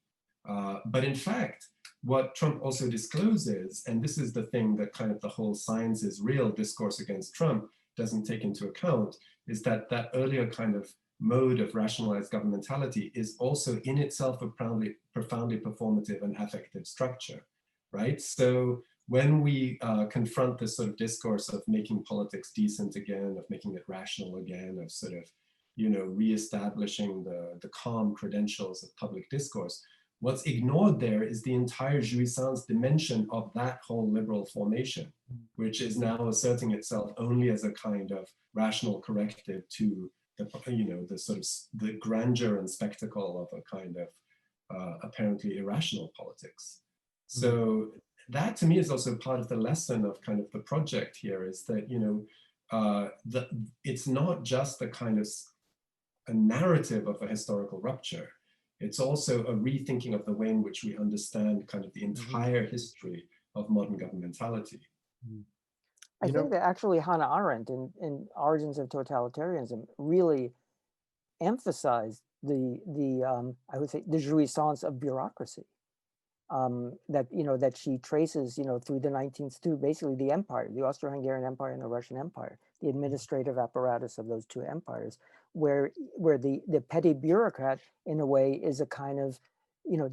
But in fact, what Trump also discloses, and this is the thing that kind of the whole science is real discourse against Trump doesn't take into account, is that that earlier kind of mode of rationalized governmentality is also in itself a profoundly performative and affective structure, right? So when we confront this sort of discourse of making politics decent again, of making it rational again, of sort of, reestablishing the calm credentials of public discourse, what's ignored there is the entire jouissance dimension of that whole liberal formation, which is now asserting itself only as a kind of rational corrective to the sort of the grandeur and spectacle of a kind of apparently irrational politics. So that to me is also part of the lesson of kind of the project here, is that, it's not just a kind of a narrative of a historical rupture. It's also a rethinking of the way in which we understand kind of the entire history of modern governmentality. I think that actually Hannah Arendt in Origins of Totalitarianism really emphasized the I would say the jouissance of bureaucracy. That she traces, through the 19th, through basically the empire, the Austro-Hungarian Empire and the Russian Empire, the administrative apparatus of those two empires, where the petty bureaucrat, in a way, is a kind of,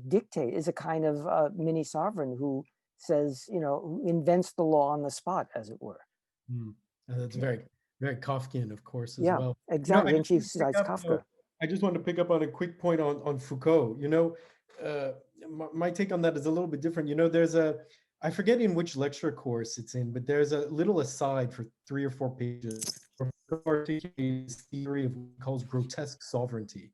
dictate, is a kind of mini sovereign who says, who invents the law on the spot, as it were. That's very, very Kafkian, of course, as yeah, well. Exactly. And she cites Kafka. I just want to pick up on a quick point on Foucault. My take on that is a little bit different. There's I forget in which lecture course it's in, but there's a little aside for 3 or 4 pages where Foucault articulates theory of what he calls grotesque sovereignty.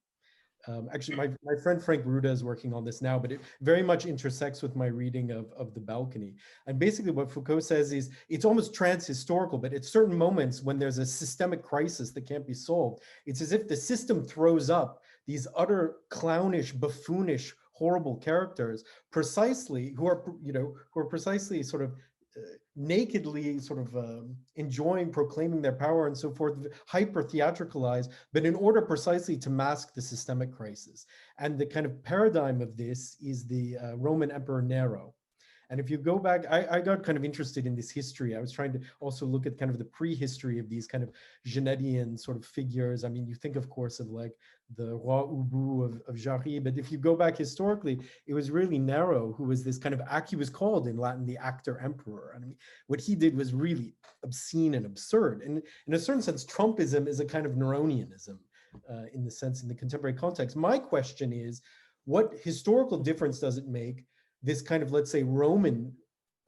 Actually, my friend Frank Ruda is working on this now, but it very much intersects with my reading of The Balcony. And basically what Foucault says is it's almost trans-historical, but at certain moments when there's a systemic crisis that can't be solved, it's as if the system throws up these utter clownish, buffoonish, horrible characters, precisely who are precisely sort of nakedly sort of enjoying, proclaiming their power and so forth, hyper theatricalized, but in order precisely to mask the systemic crisis. And the kind of paradigm of this is the Roman Emperor Nero. And if you go back, I got kind of interested in this history. I was trying to also look at kind of the prehistory of these kind of Genetian sort of figures. I mean, you think, of course, of like the Roi Ubu of Jarry, but if you go back historically, it was really Nero who was this kind of he was called in Latin the actor emperor. I mean, what he did was really obscene and absurd. And in a certain sense, Trumpism is a kind of Neronianism, in the sense in the contemporary context. My question is, what historical difference does it make, this kind of, let's say, Roman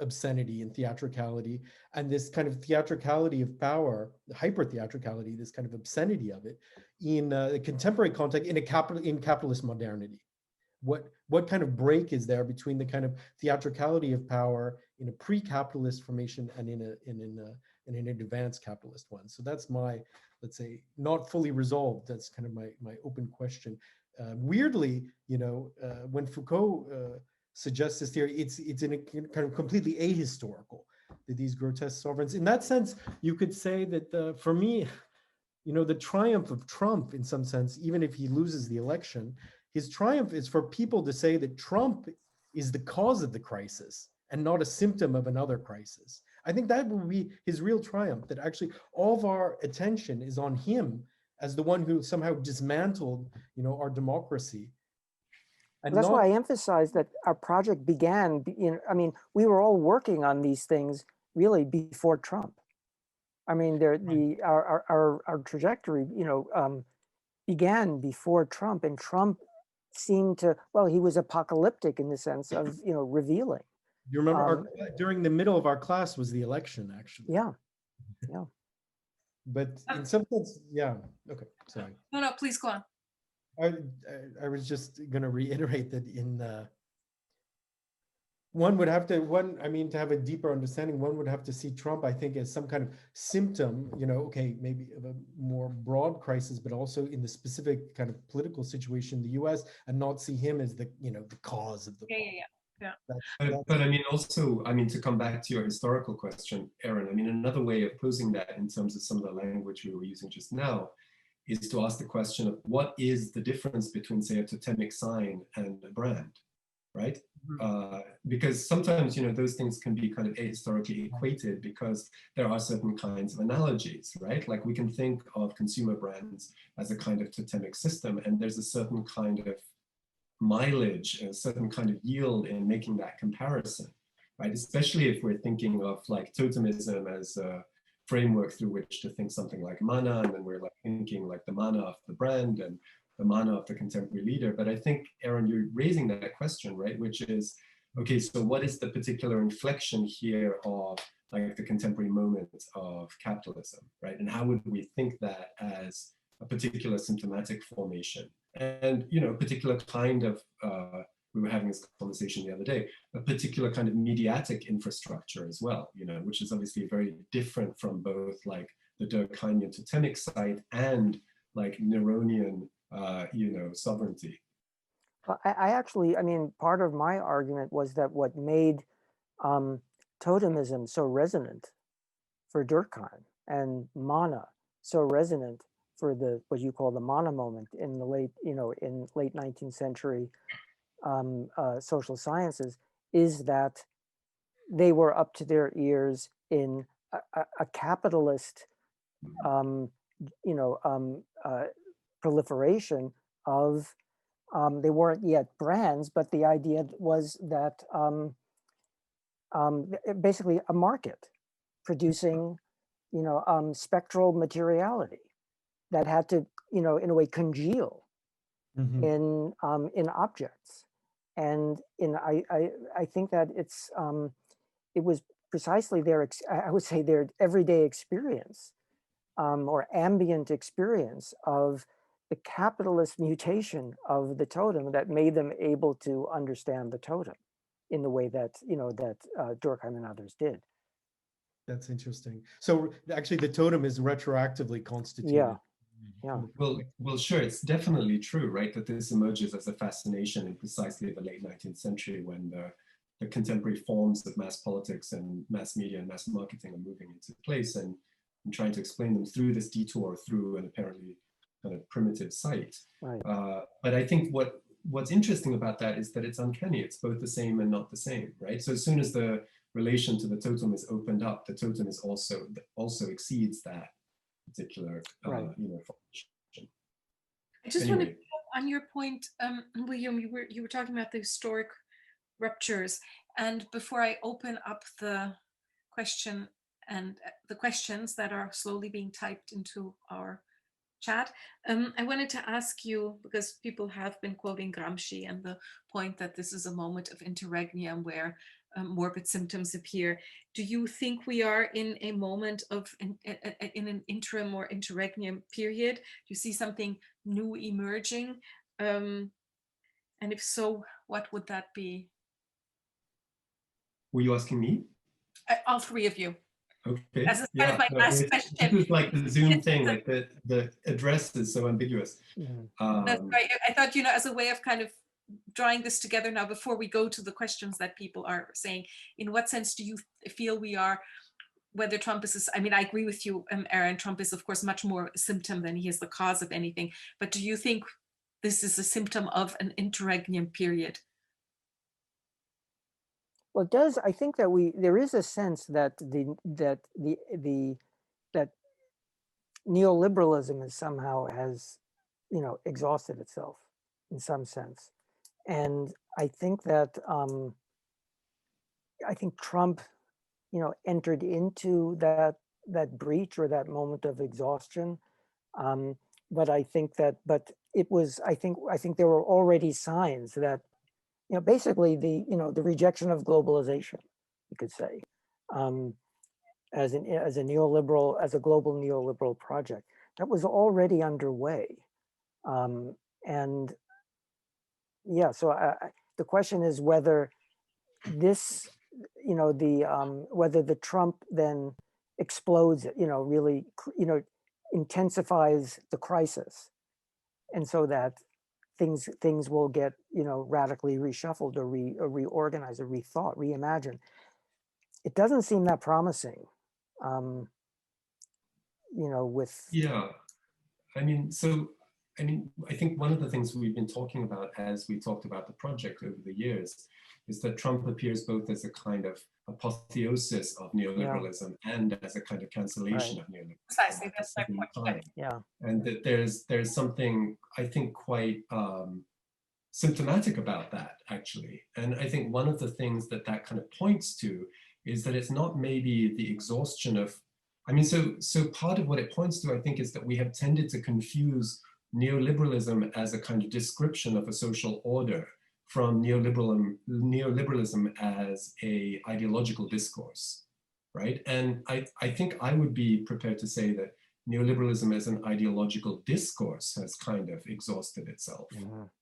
obscenity and theatricality, and this kind of theatricality of power, hyper theatricality, this kind of obscenity of it, in a contemporary context, in capitalist modernity? What kind of break is there between the kind of theatricality of power in a pre-capitalist formation and in an advanced capitalist one? So that's my, let's say, not fully resolved. That's kind of my open question. Weirdly, when Foucault suggests this theory, it's in a kind of completely ahistorical, that these grotesque sovereigns. In that sense, you could say that for me, the triumph of Trump, in some sense, even if he loses the election, his triumph is for people to say that Trump is the cause of the crisis and not a symptom of another crisis. I think that will be his real triumph, that actually all of our attention is on him as the one who somehow dismantled, our democracy. And That's not, why I emphasize that our project began, we were all working on these things really before Trump. I mean, our trajectory, began before Trump, and Trump seemed to, well, he was apocalyptic in the sense of, revealing. you remember during the middle of our class was the election, actually. Yeah. But in some sense, yeah. Okay, sorry. No, please go on. I was just going to reiterate that one would have to, to have a deeper understanding, one would have to see Trump, I think, as some kind of symptom, okay, maybe of a more broad crisis, but also in the specific kind of political situation in the US, and not see him as the, the cause of the problem. Yeah. But also, to come back to your historical question, Aaron, another way of posing that in terms of some of the language we were using just now is to ask the question of what is the difference between, say, a totemic sign and a brand, right? Because sometimes, those things can be kind of ahistorically equated because there are certain kinds of analogies, right? Like we can think of consumer brands as a kind of totemic system, and there's a certain kind of mileage, a certain kind of yield in making that comparison, right? Especially if we're thinking of like totemism as a framework through which to think something like mana, and then we're like thinking like the mana of the brand and the mana of the contemporary leader. But I think, Aaron, you're raising that question, right? Which is, okay, so what is the particular inflection here of like the contemporary moment of capitalism, right? And how would we think that as a particular symptomatic formation? And, a particular kind of, we were having this conversation the other day, a particular kind of mediatic infrastructure as well, which is obviously very different from both like the Durkheimian totemic site and like Neronian sovereignty. I actually, part of my argument was that what made totemism so resonant for Durkheim and mana so resonant for what you call the mana moment in the late 19th century social sciences is that they were up to their ears in a capitalist proliferation of they weren't yet brands, but the idea was that basically a market producing spectral materiality that had to in a way congeal in objects. And I think that it was precisely their, I would say, their everyday experience or ambient experience of the capitalist mutation of the totem that made them able to understand the totem in the way that Durkheim and others did. That's interesting. So actually, the totem is retroactively constituted. Yeah. Yeah. Well, sure. It's definitely true, right? That this emerges as a fascination in precisely the late 19th century when the contemporary forms of mass politics and mass media and mass marketing are moving into place, and trying to explain them through this detour through an apparently kind of primitive site. Right. But I think what's interesting about that is that it's uncanny. It's both the same and not the same, right? So as soon as the relation to the totem is opened up, the totem is also exceeds that particular formation. I just want to pick up on your point, William. You were talking about the historic ruptures, and before I open up the question and the questions that are slowly being typed into our chat. I wanted to ask you, because people have been quoting Gramsci and the point that this is a moment of interregnum where morbid symptoms appear. Do you think we are in a moment of in an interim or interregnum period? Do you see something new emerging? And if so, what would that be? Were you asking me? All three of you. Okay. As a kind of my No, last this question. is like the Zoom thing, like the address is so ambiguous. That's right. I thought, as a way of kind of drawing this together now before we go to the questions that people are saying, in what sense do you feel we are, whether Trump is, I mean, I agree with you, Aaron, Trump is of course much more a symptom than he is the cause of anything, but do you think this is a symptom of an interregnum period? Well, it does. I think that there is a sense that that neoliberalism is somehow has, exhausted itself in some sense, and I think that I think Trump, entered into that breach or that moment of exhaustion. But I think that, it was, I think there were already signs that, basically the rejection of globalization, you could say, as a neoliberal, as a global neoliberal project that was already underway. And yeah, so the question is whether this, whether the Trump then explodes, really, intensifies the crisis, and so that things will get, radically reshuffled or reorganized or rethought, reimagined. It doesn't seem that promising, with. Yeah, I mean, I think one of the things we've been talking about as we talked about the project over the years is that Trump appears both as a kind of apotheosis of neoliberalism and as a kind of cancellation of neoliberalism. Precisely, that's my point. Yeah. And that there's something, I think, quite symptomatic about that, actually. And I think one of the things that kind of points to is that it's not maybe the exhaustion of, so part of what it points to, I think, is that we have tended to confuse neoliberalism as a kind of description of a social order from neoliberalism as a ideological discourse, right? And I think I would be prepared to say that neoliberalism as an ideological discourse has kind of exhausted itself,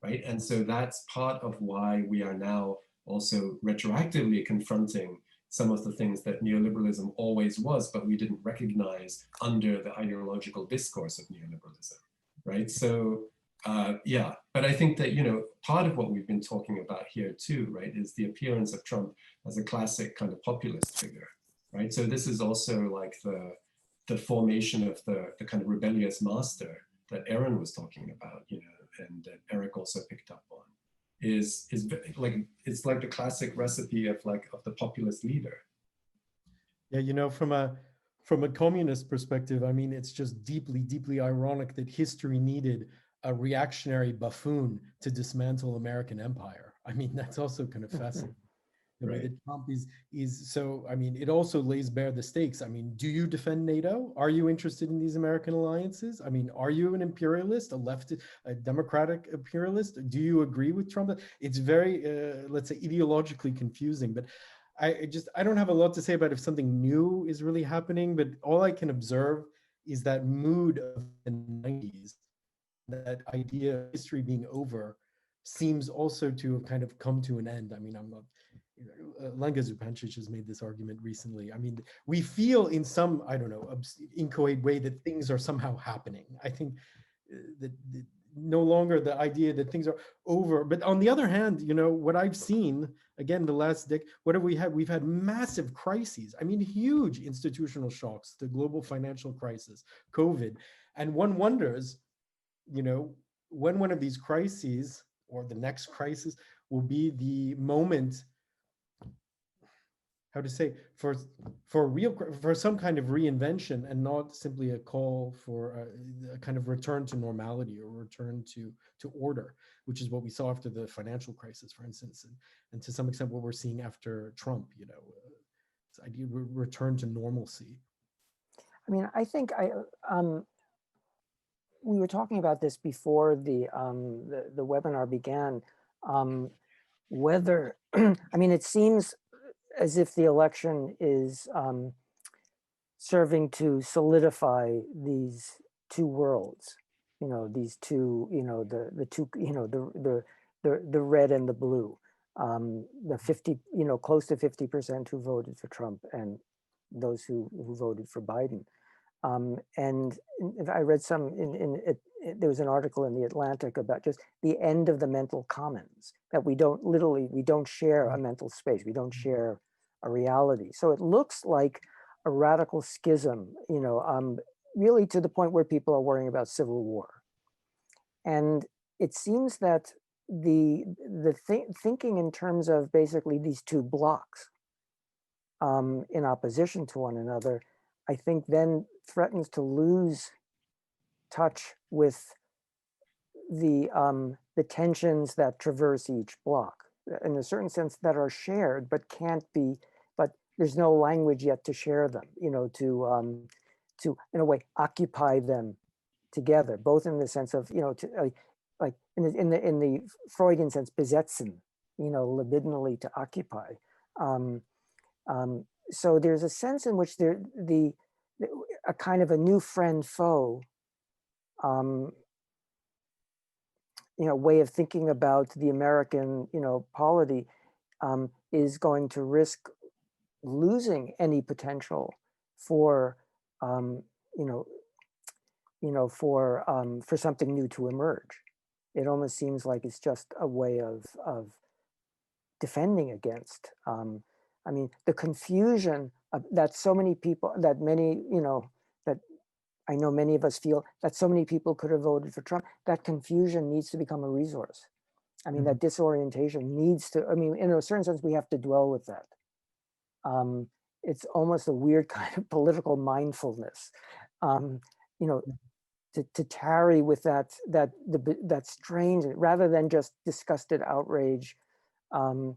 right? And so that's part of why we are now also retroactively confronting some of the things that neoliberalism always was, but we didn't recognize under the ideological discourse of neoliberalism, right? So yeah, but I think that, part of what we've been talking about here too, right, is the appearance of Trump as a classic kind of populist figure, right? So this is also like the formation of the kind of rebellious master that Aaron was talking about, and that Eric also picked up on, is like, it's like the classic recipe of the populist leader. Yeah, from a communist perspective, it's just deeply, deeply ironic that history needed a reactionary buffoon to dismantle American empire. That's also kind of fascinating. The way that Trump is so, it also lays bare the stakes. Do you defend NATO? Are you interested in these American alliances? Are you an imperialist, a democratic imperialist? Do you agree with Trump? It's very, let's say, ideologically confusing, but I don't have a lot to say about if something new is really happening, but all I can observe is that mood of the 90s, that idea of history being over seems also to have kind of come to an end. I'm not, Lenga Zupancic has made this argument recently. We feel in some, I don't know, inchoate way that things are somehow happening. I think that no longer the idea that things are over. But on the other hand, what I've seen, again, the last decade, what have we had? We've had massive crises. Huge institutional shocks, the global financial crisis, COVID. And one wonders, when one of these crises or the next crisis will be the moment, how to say, for some kind of reinvention, and not simply a call for a kind of return to normality or return to order, which is what we saw after the financial crisis, for instance, and to some extent what we're seeing after Trump, this idea of return to normalcy. I think we were talking about this before the webinar began, whether, I mean, it seems as if the election is serving to solidify these two worlds, these two, the two, the red and the blue, the 50, close to 50% who voted for Trump and those who voted for Biden. And I read there was an article in the Atlantic about just the end of the mental commons, that we don't share a mental space, we don't share a reality. So it looks like a radical schism, really to the point where people are worrying about civil war. And it seems that thinking in terms of basically these two blocks in opposition to one another, I think then threatens to lose touch with the tensions that traverse each block, in a certain sense that are shared, but can't be, but there's no language yet to share them, to in a way occupy them together, both in the sense of, like in the Freudian sense, besetzen, libidinally to occupy. So there's a sense in which a kind of a new friend foe way of thinking about the American polity is going to risk losing any potential for for something new to emerge. It almost seems like it's just a way of defending against. I mean, the confusion that so many people, that I know many of us feel, that so many people could have voted for Trump, that confusion needs to become a resource. I mean, that disorientation needs to, I mean, in a certain sense, we have to dwell with that. It's almost a weird kind of political mindfulness, to tarry with that strange, rather than just disgusted outrage, or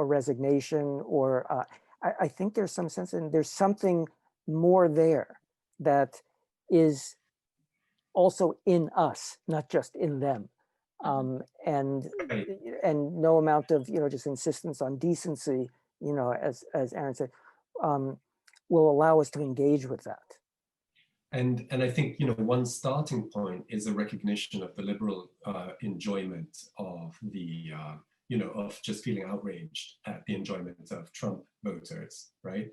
resignation, or I think there's some sense in there's something more there that is also in us, not just in them. And no amount of just insistence on decency, as Aaron said, will allow us to engage with that. And I think one starting point is a recognition of the liberal enjoyment of the of just feeling outraged at the enjoyment of Trump voters, right?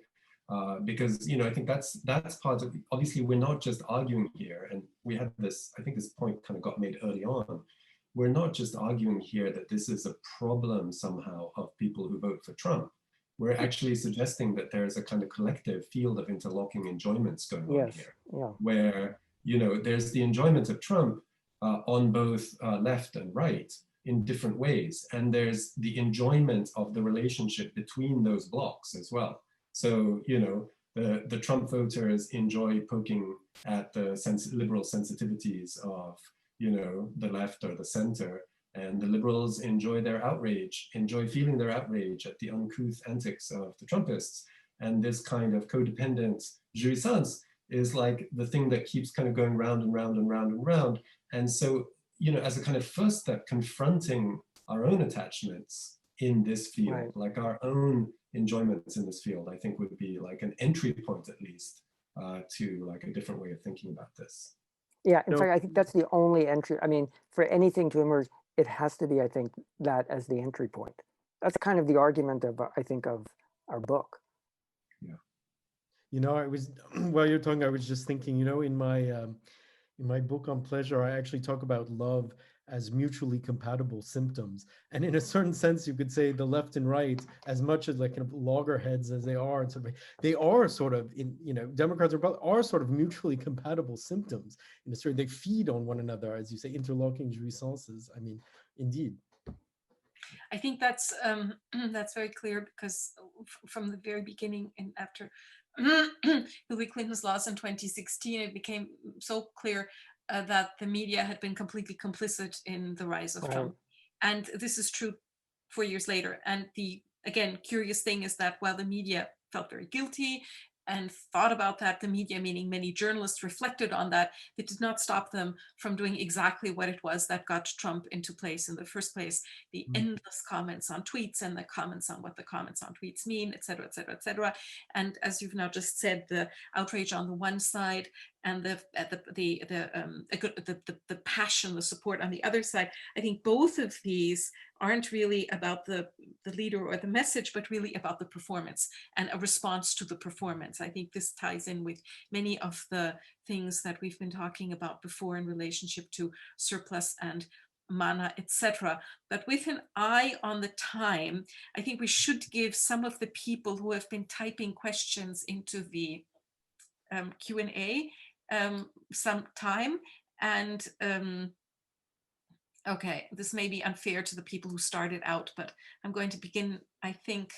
Because I think that's part of, obviously we're not just arguing here, and we had this, I think this point kind of got made early on. We're not just arguing here that this is a problem somehow of people who vote for Trump. We're actually suggesting that there's a kind of collective field of interlocking enjoyments going on here, where there's the enjoyment of Trump on both left and right in different ways, and there's the enjoyment of the relationship between those blocks as well. So the Trump voters enjoy poking at the liberal sensitivities of the left or the center, and the liberals enjoy feeling their outrage at the uncouth antics of the Trumpists. And this kind of codependent jouissance is like the thing that keeps kind of going round and round and round and round. And so, as a kind of first step, confronting our own attachments in this field, right, like our own enjoyments in this field, I think would be like an entry point, at least, to like a different way of thinking about this. Yeah, in fact, I think that's the only entry. I mean, for anything to emerge, it has to be, I think, that as the entry point. That's kind of the argument of, I think, of our book. Yeah. I was, while you're talking, I was just thinking, in my book on pleasure, I actually talk about love as mutually compatible symptoms. And in a certain sense, you could say the left and right, as much as like kind of loggerheads as they are, sort of Democrats are sort of mutually compatible symptoms. In a certain, they feed on one another, as you say, interlocking jouissances. I mean, indeed. I think that's very clear, because from the very beginning and after Hillary Clinton's loss in 2016, it became so clear that the media had been completely complicit in the rise of Trump. And this is true 4 years later. And the, again, curious thing is that while the media felt very guilty, and thought about that. The media, meaning many journalists, reflected on that. It did not stop them from doing exactly what it was that got Trump into place in the first place. The endless comments on tweets and the comments on what the comments on tweets mean, et cetera, et cetera, et cetera. And as you've now just said, the outrage on the one side and the passion, the support on the other side. I think both of these aren't really about the leader or the message, but really about the performance and a response to the performance. I think this ties in with many of the things that we've been talking about before in relationship to surplus and mana, etc. But with an eye on the time, I think we should give some of the people who have been typing questions into the Q&A some time. And okay, this may be unfair to the people who started out, but I'm going to begin, I think.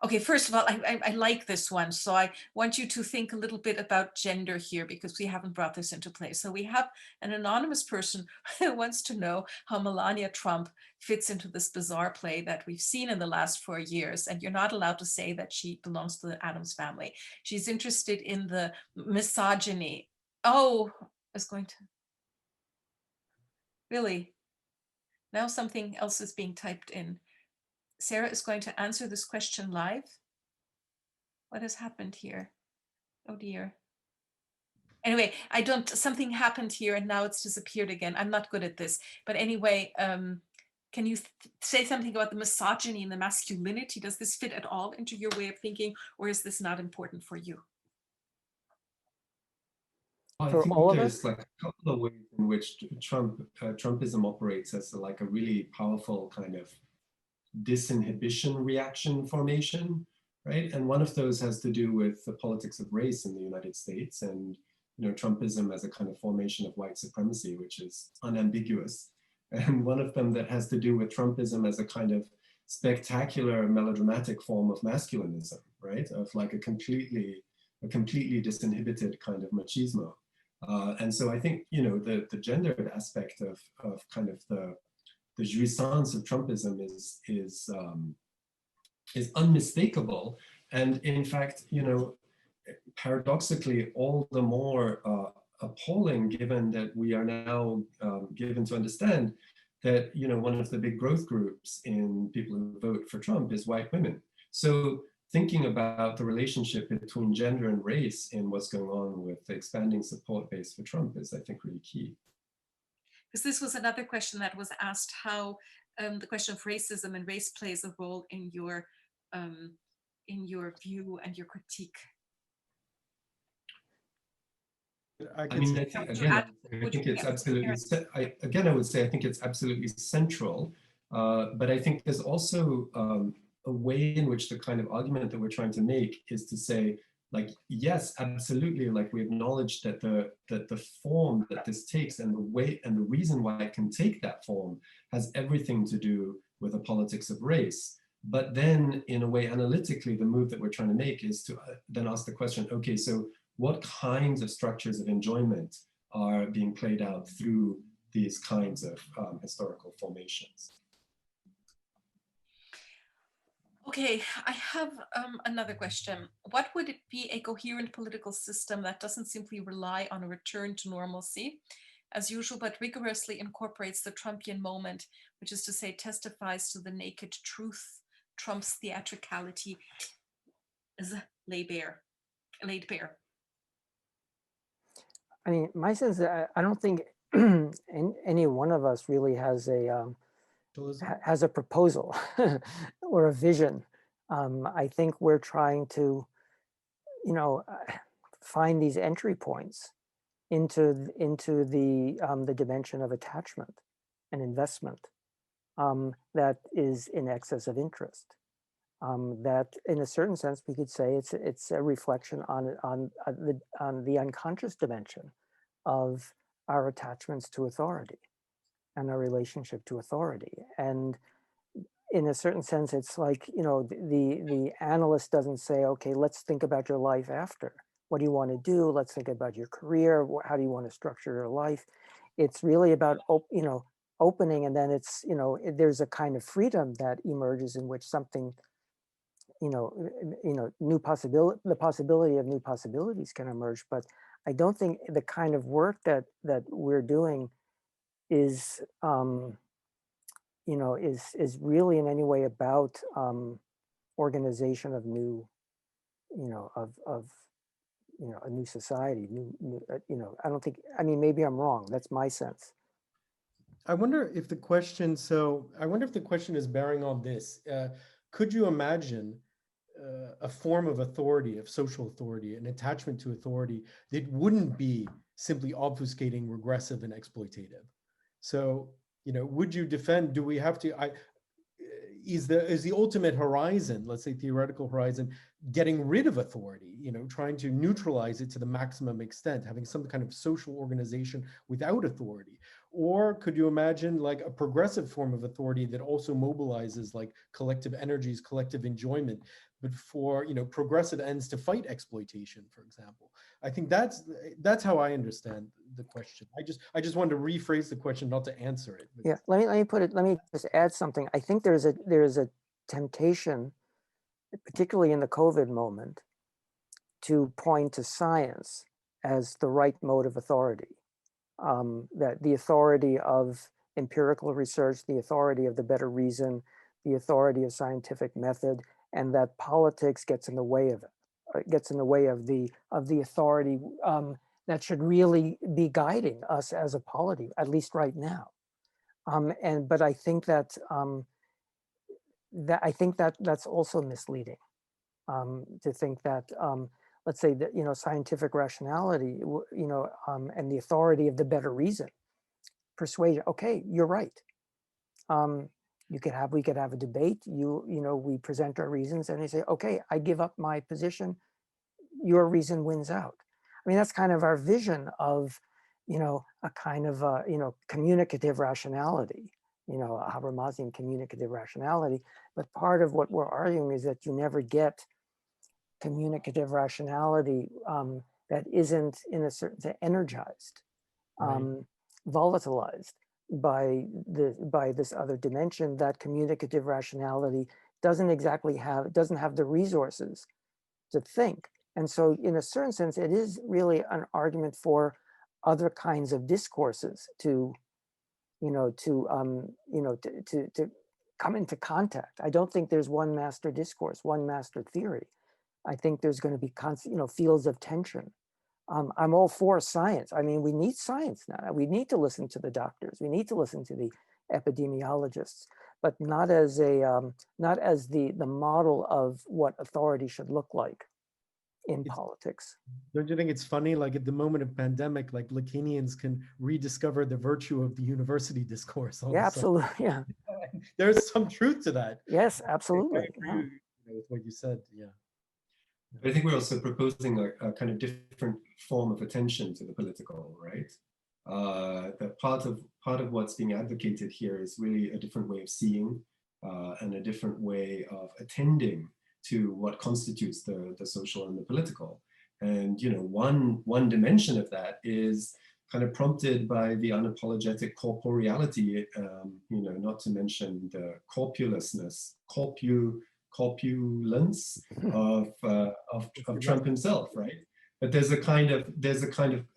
Okay, first of all, I like this one. So I want you to think a little bit about gender here, because we haven't brought this into play. So we have an anonymous person who wants to know how Melania Trump fits into this bizarre play that we've seen in the last 4 years. And you're not allowed to say that she belongs to the Addams family. She's interested in the misogyny. Oh, I was going to. Really? Now something else is being typed in. Sarah is going to answer this question live. What has happened here? Oh dear. Anyway, something happened here and now it's disappeared again. I'm not good at this. But anyway, can you say something about the misogyny and the masculinity? Does this fit at all into your way of thinking, or is this not important for you? I For think all of there's us? like a couple of ways in which Trumpism operates as like a really powerful kind of disinhibition reaction formation, right? And one of those has to do with the politics of race in the United States, and Trumpism as a kind of formation of white supremacy, which is unambiguous. And one of them that has to do with Trumpism as a kind of spectacular melodramatic form of masculinism, right? Of like a completely disinhibited kind of machismo. And so I think, the gendered aspect of kind of the jouissance of Trumpism is unmistakable. And in fact, paradoxically, all the more appalling, given that we are now given to understand that, one of the big growth groups in people who vote for Trump is white women. So thinking about the relationship between gender and race in what's going on with the expanding support base for Trump is, I think, really key. Because this was another question that was asked, how the question of racism and race plays a role in your view and your critique. I mean, I think again, I think it's absolutely. I would say I think it's absolutely central, but I think there's also a way in which the kind of argument that we're trying to make is to say, like, yes, absolutely, like we acknowledge that the form that this takes and the way and the reason why it can take that form has everything to do with the politics of race. But then, in a way, analytically, the move that we're trying to make is to then ask the question, okay, so what kinds of structures of enjoyment are being played out through these kinds of historical formations? Okay, I have another question. What would it be a coherent political system that doesn't simply rely on a return to normalcy, as usual, but rigorously incorporates the Trumpian moment, which is to say, testifies to the naked truth Trump's theatricality is laid bare? I mean, my sense is I don't think any one of us really has a proposal or a vision. I think we're trying to, find these entry points into the dimension of attachment and investment that is in excess of interest. That, in a certain sense, we could say it's a reflection on the unconscious dimension of our attachments to authority and our relationship to authority. And in a certain sense, it's like, the analyst doesn't say, okay, let's think about your life after. What do you want to do? Let's think about your career. How do you want to structure your life? It's really about, opening, and then it's, there's a kind of freedom that emerges in which something the possibility of new possibilities can emerge, but I don't think the kind of work that we're doing is, is really in any way about organization of new, a new society, I don't think, I mean, maybe I'm wrong. That's my sense. I wonder if the question, is bearing on this. Could you imagine a form of authority, of social authority, an attachment to authority that wouldn't be simply obfuscating, regressive, and exploitative? So, would you defend, do we have to, is the ultimate horizon, let's say theoretical horizon, getting rid of authority, trying to neutralize it to the maximum extent, having some kind of social organization without authority? Or could you imagine like a progressive form of authority that also mobilizes like collective energies, collective enjoyment, but for progressive ends to fight exploitation, for example? I think that's how I understand the question. I just wanted to rephrase the question, not to answer it. Yeah, let me just add something. I think there's a temptation, particularly in the COVID moment, to point to science as the right mode of authority. That the authority of empirical research, the authority of the better reason, the authority of scientific method, and that politics gets in the way of it, gets in the way of the authority that should really be guiding us as a polity, at least right now. But I think that that's also misleading, to think that let's say that scientific rationality, and the authority of the better reason, persuasion. Okay, you're right. We could have a debate. We present our reasons, and they say, okay, I give up my position. Your reason wins out. I mean, that's kind of our vision of, a kind of communicative rationality. Habermasian communicative rationality. But part of what we're arguing is that you never get communicative rationality that isn't, in a certain sense, energized, volatilized by this other dimension. That communicative rationality doesn't have the resources to think. And so in a certain sense, it is really an argument for other kinds of discourses to come into contact. I don't think there's one master discourse, one master theory. I think there's going to be fields of tension. I'm all for science. I mean, we need science now. We need to listen to the doctors. We need to listen to the epidemiologists, but not as the model of what authority should look like in politics. Don't you think it's funny, like at the moment of pandemic, like Lacanians can rediscover the virtue of the university discourse? Yeah, absolutely. Yeah, there's some truth to that. Yes, absolutely. I agree with what you said. Yeah. I think we're also proposing a kind of different form of attention to the political, right? That part of what's being advocated here is really a different way of seeing and a different way of attending to what constitutes the social and the political. And one dimension of that is kind of prompted by the unapologetic corporeality, not to mention the corpulousness, corpulence of Trump himself, right? But there's a kind of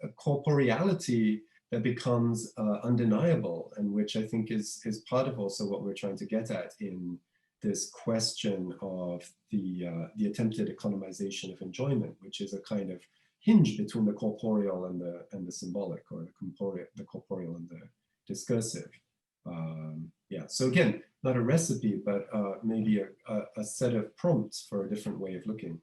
a corporeality that becomes undeniable, and which I think is part of also what we're trying to get at in this question of the attempted economization of enjoyment, which is a kind of hinge between the corporeal and the symbolic, or the corporeal and the discursive. Yeah. So again, not a recipe, but maybe a set of prompts for a different way of looking.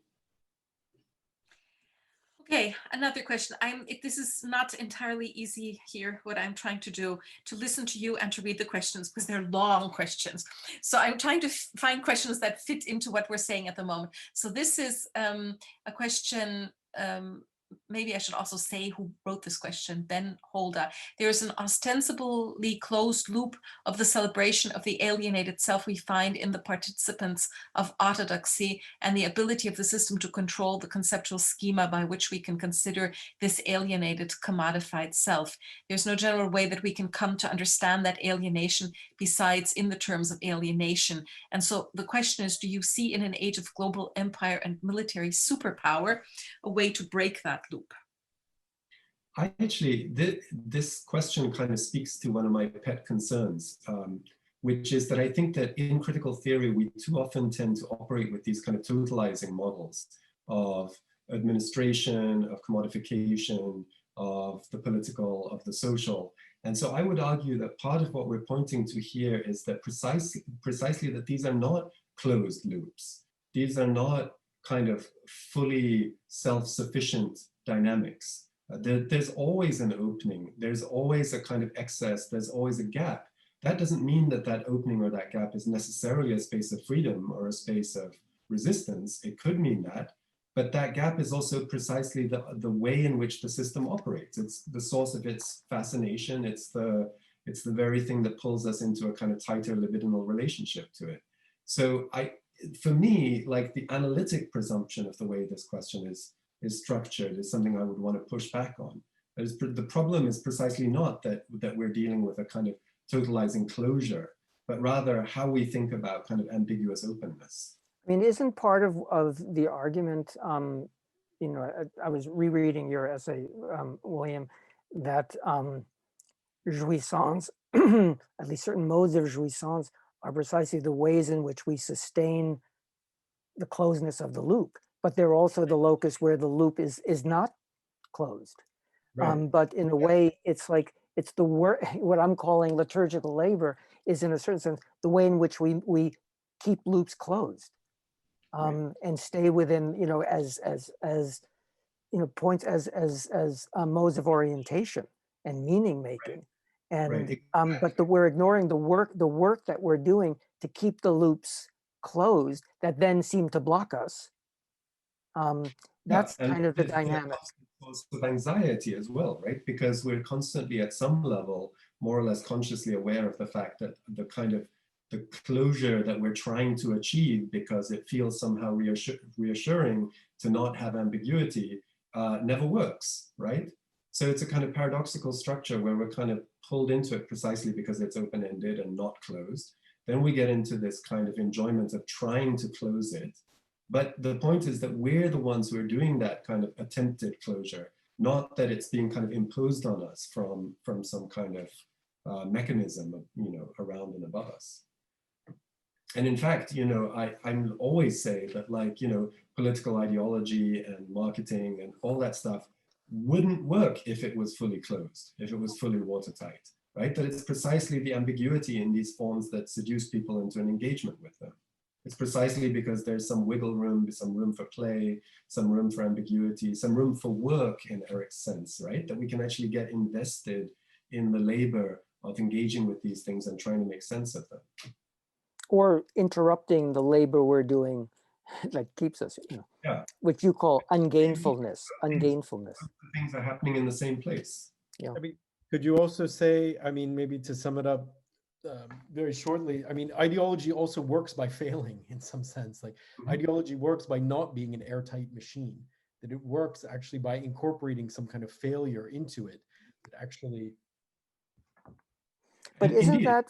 Okay, another question. This is not entirely easy here, what I'm trying to do, to listen to you and to read the questions, because they're long questions. So I'm trying to find questions that fit into what we're saying at the moment. So this is a question maybe I should also say who wrote this question, Ben Holder. There's an ostensibly closed loop of the celebration of the alienated self we find in the participants of orthodoxy and the ability of the system to control the conceptual schema by which we can consider this alienated, commodified self. There's no general way that we can come to understand that alienation besides in the terms of alienation. And so the question is, do you see in an age of global empire and military superpower a way to break that loop? I actually, this question kind of speaks to one of my pet concerns, which is that I think that in critical theory, we too often tend to operate with these kind of totalizing models of administration, of commodification, of the political, of the social. And so I would argue that part of what we're pointing to here is that precisely that these are not closed loops. These are not kind of fully self-sufficient dynamics. There's always an opening. There's always a kind of excess. There's always a gap. That doesn't mean that that opening or that gap is necessarily a space of freedom or a space of resistance. It could mean that, but that gap is also precisely the way in which the system operates. It's the source of its fascination. It's the very thing that pulls us into a kind of tighter libidinal relationship to it. So for me, like the analytic presumption of the way this question is structured is something I would want to push back on. The problem is precisely not that we're dealing with a kind of totalizing closure, but rather how we think about kind of ambiguous openness. I mean, isn't part of the argument, you know, I was rereading your essay, William, that jouissance, at least certain modes of jouissance, are precisely the ways in which we sustain the closeness of the loop, but they're also the locus where the loop is not closed. Right. But in a way, it's like, it's the work, what I'm calling liturgical labor is in a certain sense, the way in which we keep loops closed. And stay within, you know, as you know, points as modes of orientation and meaning making, and but we're ignoring the work that we're doing to keep the loops closed that then seem to block us. That's kind of the dynamic. Source of anxiety as well, right? Because we're constantly at some level more or less consciously aware of the fact that the kind of the closure that we're trying to achieve, because it feels somehow reassuring to not have ambiguity, never works, right? So it's a kind of paradoxical structure where we're kind of pulled into it precisely because it's open-ended and not closed. Then we get into this kind of enjoyment of trying to close it. But the point is that we're the ones who are doing that kind of attempted closure, not that it's being kind of imposed on us from some kind of mechanism, you know, around and above us. And in fact, you know, I always say that, like, you know, political ideology and marketing and all that stuff wouldn't work if it was fully closed, if it was fully watertight, right? That it's precisely the ambiguity in these forms that seduce people into an engagement with them. It's precisely because there's some wiggle room, some room for play, some room for ambiguity, some room for work in Eric's sense, right? That we can actually get invested in the labor of engaging with these things and trying to make sense of them. Or interrupting the labor we're doing that keeps us, you know, Yeah. which you call ungainfulness. Things are happening in the same place. Yeah. I mean, could you also say, I mean, maybe to sum it up very shortly, I mean, ideology also works by failing in some sense. Like ideology works by not being an airtight machine, that it works actually by incorporating some kind of failure into it, that actually. But isn't Indeed. that,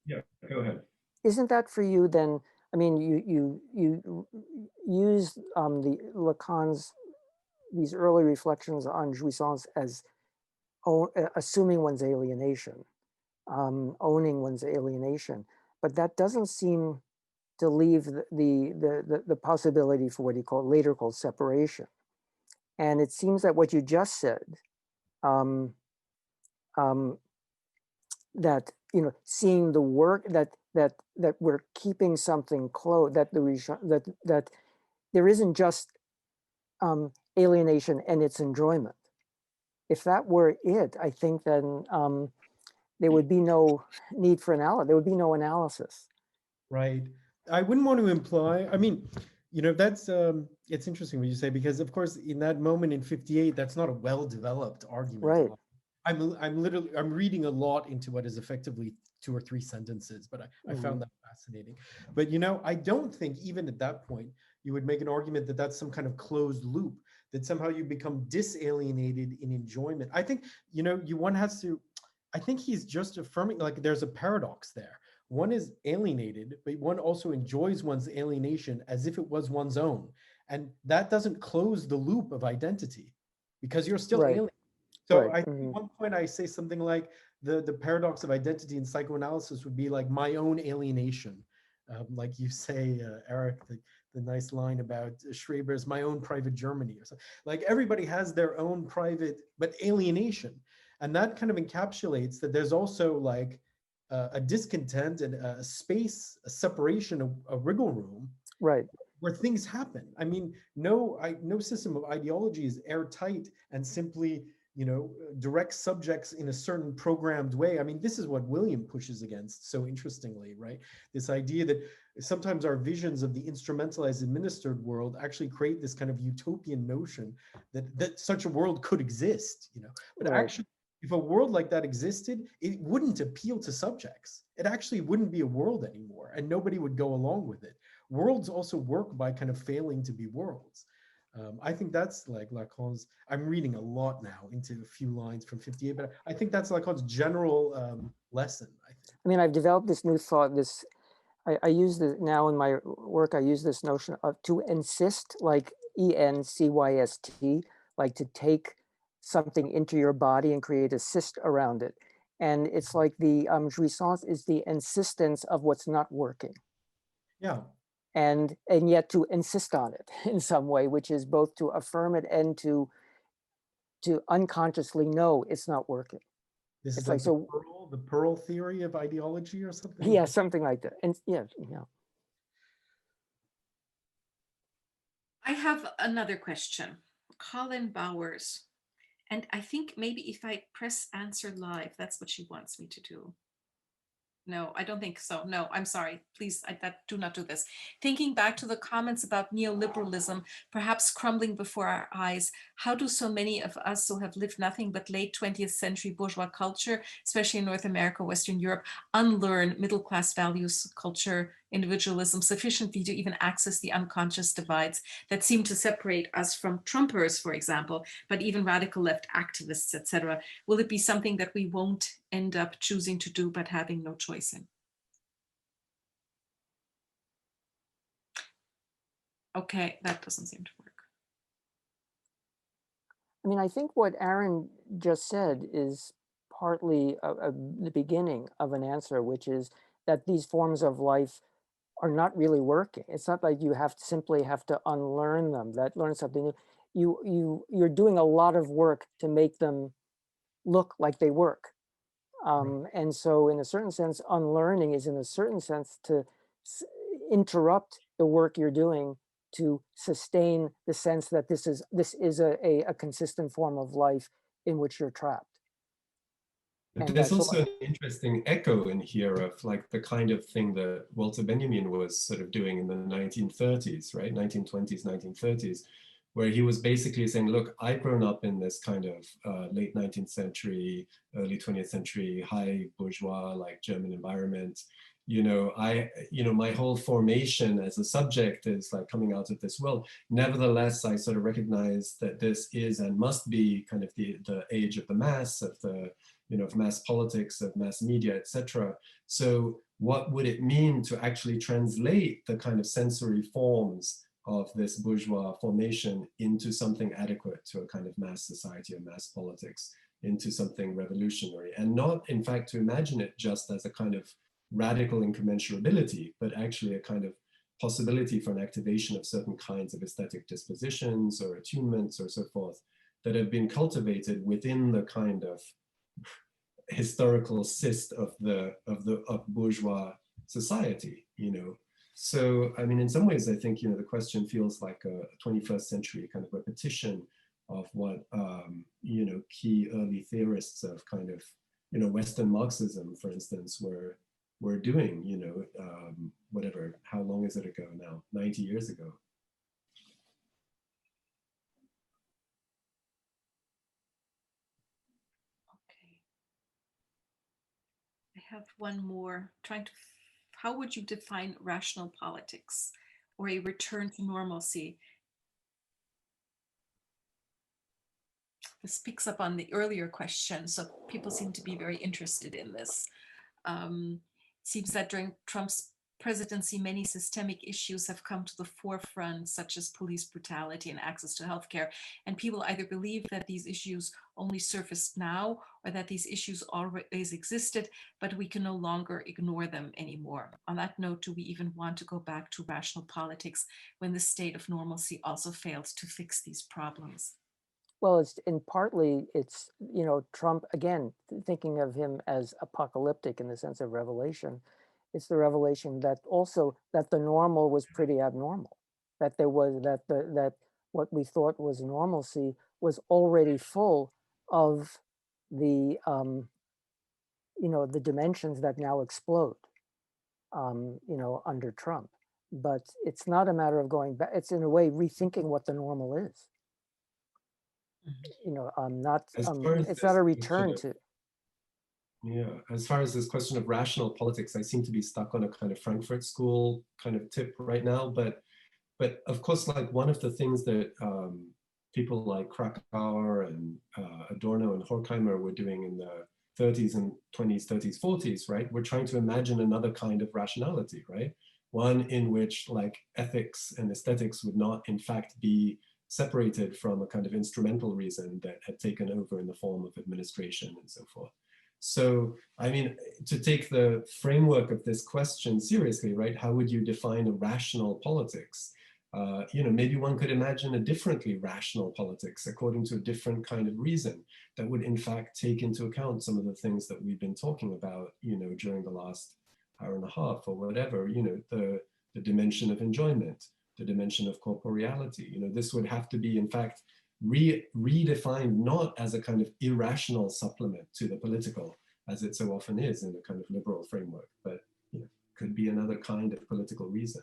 Yeah, go ahead. Isn't that for you then? I mean, you use Lacan's, these early reflections on jouissance as assuming one's alienation, owning one's alienation, but that doesn't seem to leave the possibility for what he later called separation. And it seems that what you just said, that, you know, seeing the work that we're keeping something close, that there isn't just alienation and its enjoyment. If that were it, I think then there would be no need for analysis. There would be no analysis. Right. I wouldn't want to imply, I mean, You know, that's it's interesting what you say, because of course in that moment in 58, that's not a well-developed argument. Right. I'm reading a lot into what is effectively 2 or 3 sentences, but I found Mhm. that fascinating. But you know, I don't think even at that point you would make an argument that that's some kind of closed loop, that somehow you become disalienated in enjoyment. I think, you know, one has to, I think he's just affirming, like, there's a paradox there. One is alienated, but one also enjoys one's alienation as if it was one's own. And that doesn't close the loop of identity, because you're still Right. alien. So Right. I think at one point I say something like the paradox of identity in psychoanalysis would be like my own alienation. Like you say, Eric, the nice line about Schreber's my own private Germany or something. Like everybody has their own private, but alienation. And that kind of encapsulates that there's also like a discontent and a space, a separation, a wriggle room Right. where things happen. I mean, no system of ideology is airtight and simply, you know, directs subjects in a certain programmed way. I mean, this is what William pushes against so interestingly, right? This idea that sometimes our visions of the instrumentalized, administered world actually create this kind of utopian notion that such a world could exist, you know. But Right. actually, if a world like that existed, it wouldn't appeal to subjects. It actually wouldn't be a world anymore, and nobody would go along with it. Worlds also work by kind of failing to be worlds. I think that's like Lacan's, I'm reading a lot now into a few lines from 58, but I think that's Lacan's general lesson, I think. I mean, I've developed this new thought, I use this now in my work, I use this notion of to insist, like ENCYST, like to take something into your body and create a cyst around it. And it's like the jouissance is the insistence of what's not working. Yeah. And yet to insist on it in some way, which is both to affirm it and to unconsciously know it's not working. This It's is like, like so, the pearl theory of ideology or something? yeah, something like that. And yeah. I have another question. Colin Bowers. And I think maybe if I press answer live, that's what she wants me to do. No, I don't think so. No, I'm sorry. Please, do not do this. Thinking back to the comments about neoliberalism, perhaps crumbling before our eyes, how do so many of us who have lived nothing but late 20th century bourgeois culture, especially in North America, Western Europe, unlearn middle-class values, culture, individualism sufficiently to even access the unconscious divides that seem to separate us from Trumpers, for example, but even radical left activists, etc.? Will it be something that we won't end up choosing to do but having no choice in? Okay, that doesn't seem to work. I mean, I think what Aaron just said is partly the beginning of an answer, which is that these forms of life are not really working. It's not like you simply have to unlearn them, learn something new. You're doing a lot of work to make them look like they work. And so in a certain sense, unlearning is in a certain sense to interrupt the work you're doing to sustain the sense that this is a consistent form of life in which you're trapped. But And there's that's also an interesting echo in here of like the kind of thing that Walter Benjamin was sort of doing in the 1930s, right? 1920s, 1930s, where he was basically saying, look, I've grown up in this kind of late 19th century, early 20th century, high bourgeois, like German environment. My whole formation as a subject is like coming out of this world. Nevertheless, I sort of recognize that this is and must be kind of the age of the mass, of the, of mass politics, of mass media, etc. So what would it mean to actually translate the kind of sensory forms of this bourgeois formation into something adequate to a kind of mass society or mass politics, into something revolutionary, and not, in fact, to imagine it just as a kind of radical incommensurability, but actually a kind of possibility for an activation of certain kinds of aesthetic dispositions or attunements or so forth that have been cultivated within the kind of historical cyst of bourgeois society, So, I mean, in some ways, I think, the question feels like a 21st century kind of repetition of what, key early theorists of kind of, Western Marxism, for instance, were doing, whatever, how long is it ago now? 90 years ago. have one more. How would you define rational politics or a return to normalcy? This picks up on the earlier question, so people seem to be very interested in this. It seems that during Trump's presidency, many systemic issues have come to the forefront, such as police brutality and access to healthcare. And people either believe that these issues only surfaced now or that these issues always existed, but we can no longer ignore them anymore. On that note, do we even want to go back to rational politics when the state of normalcy also fails to fix these problems? Well, it's Trump, again, thinking of him as apocalyptic in the sense of revelation. It's the revelation that also that the normal was pretty abnormal, that there was that what we thought was normalcy was already full of the the dimensions that now explode under Trump. But it's not a matter of going back. It's in a way rethinking what the normal is. It's not a return to. Yeah, as far as this question of rational politics, I seem to be stuck on a kind of Frankfurt School kind of tip right now. But of course, like one of the things that people like Krakauer and Adorno and Horkheimer were doing in the 30s and 20s, 30s, 40s, right? We're trying to imagine another kind of rationality, right? One in which like ethics and aesthetics would not in fact be separated from a kind of instrumental reason that had taken over in the form of administration and so forth. So, I mean, to take the framework of this question seriously, right? How would you define a rational politics? Maybe one could imagine a differently rational politics according to a different kind of reason that would in fact take into account some of the things that we've been talking about, during the last hour and a half or whatever, the dimension of enjoyment, the dimension of corporeality. This would have to be in fact redefined not as a kind of irrational supplement to the political, as it so often is in a kind of liberal framework, but could be another kind of political reason.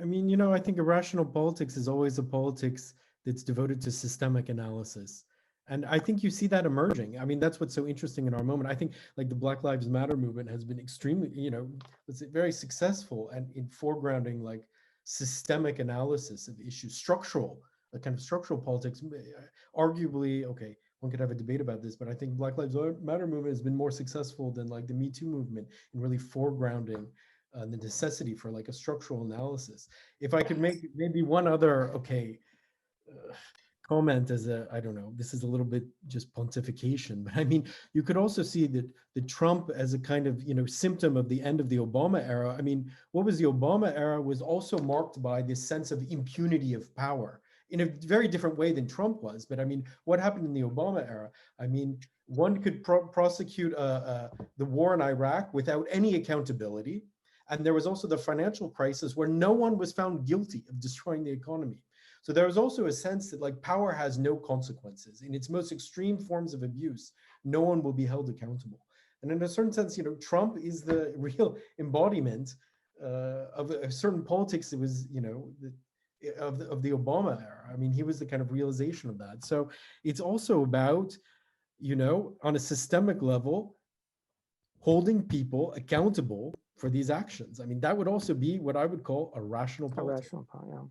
I mean, I think irrational politics is always a politics that's devoted to systemic analysis. And I think you see that emerging. I mean, that's what's so interesting in our moment. I think like the Black Lives Matter movement has been extremely, was very successful and in foregrounding like systemic analysis of issues, a kind of structural politics. Arguably, okay, one could have a debate about this, but I think Black Lives Matter movement has been more successful than like the Me Too movement in really foregrounding the necessity for like a structural analysis. If I could make maybe one other, comment as I don't know, this is a little bit just pontification, but I mean, you could also see that the Trump as a kind of, symptom of the end of the Obama era. I mean, what was the Obama era was also marked by this sense of impunity of power in a very different way than Trump was. But I mean, what happened in the Obama era? I mean, one could prosecute the war in Iraq without any accountability. And there was also the financial crisis where no one was found guilty of destroying the economy. So there was also a sense that like power has no consequences. In its most extreme forms of abuse, no one will be held accountable. And in a certain sense, Trump is the real embodiment of a certain politics that was, of the Obama era. I mean, he was the kind of realization of that. So it's also about, on a systemic level, holding people accountable for these actions. I mean, that would also be what I would call a rational politics. Yeah.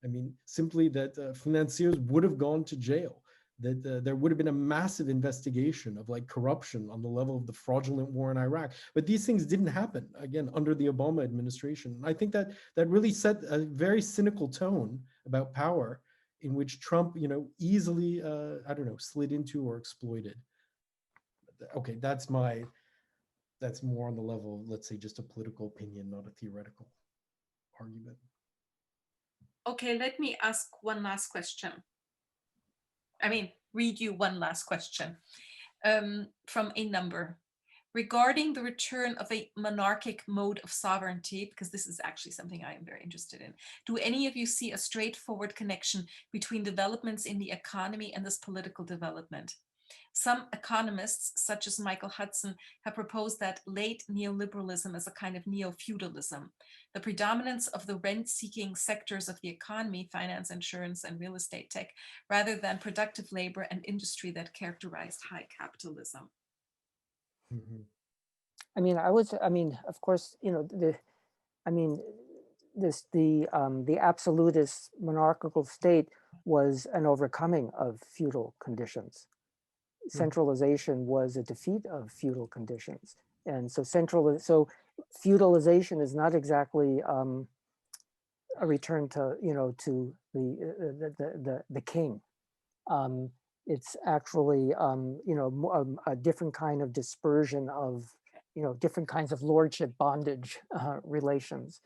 I mean, simply that financiers would have gone to jail, that there would have been a massive investigation of like corruption on the level of the fraudulent war in Iraq. But these things didn't happen, again, under the Obama administration. And I think that really set a very cynical tone about power in which Trump, easily, slid into or exploited. Okay, that's more on the level of, let's say, just a political opinion, not a theoretical argument. Okay, let me ask one last question. Read you one last question from a number. Regarding the return of a monarchic mode of sovereignty, because this is actually something I am very interested in, do any of you see a straightforward connection between developments in the economy and this political development? Some economists, such as Michael Hudson, have proposed that late neoliberalism is a kind of neo-feudalism. The predominance of the rent-seeking sectors of the economy, finance, insurance, and real estate tech, rather than productive labor and industry that characterized high capitalism. Mhm. I mean, of course, you know, I mean, the absolutist monarchical state was an overcoming of feudal conditions. Centralization was a defeat of feudal conditions. And so so feudalization is not exactly a return to, you know, to the king. It's actually, you know, a different kind of dispersion of, you know, different kinds of lordship bondage relations.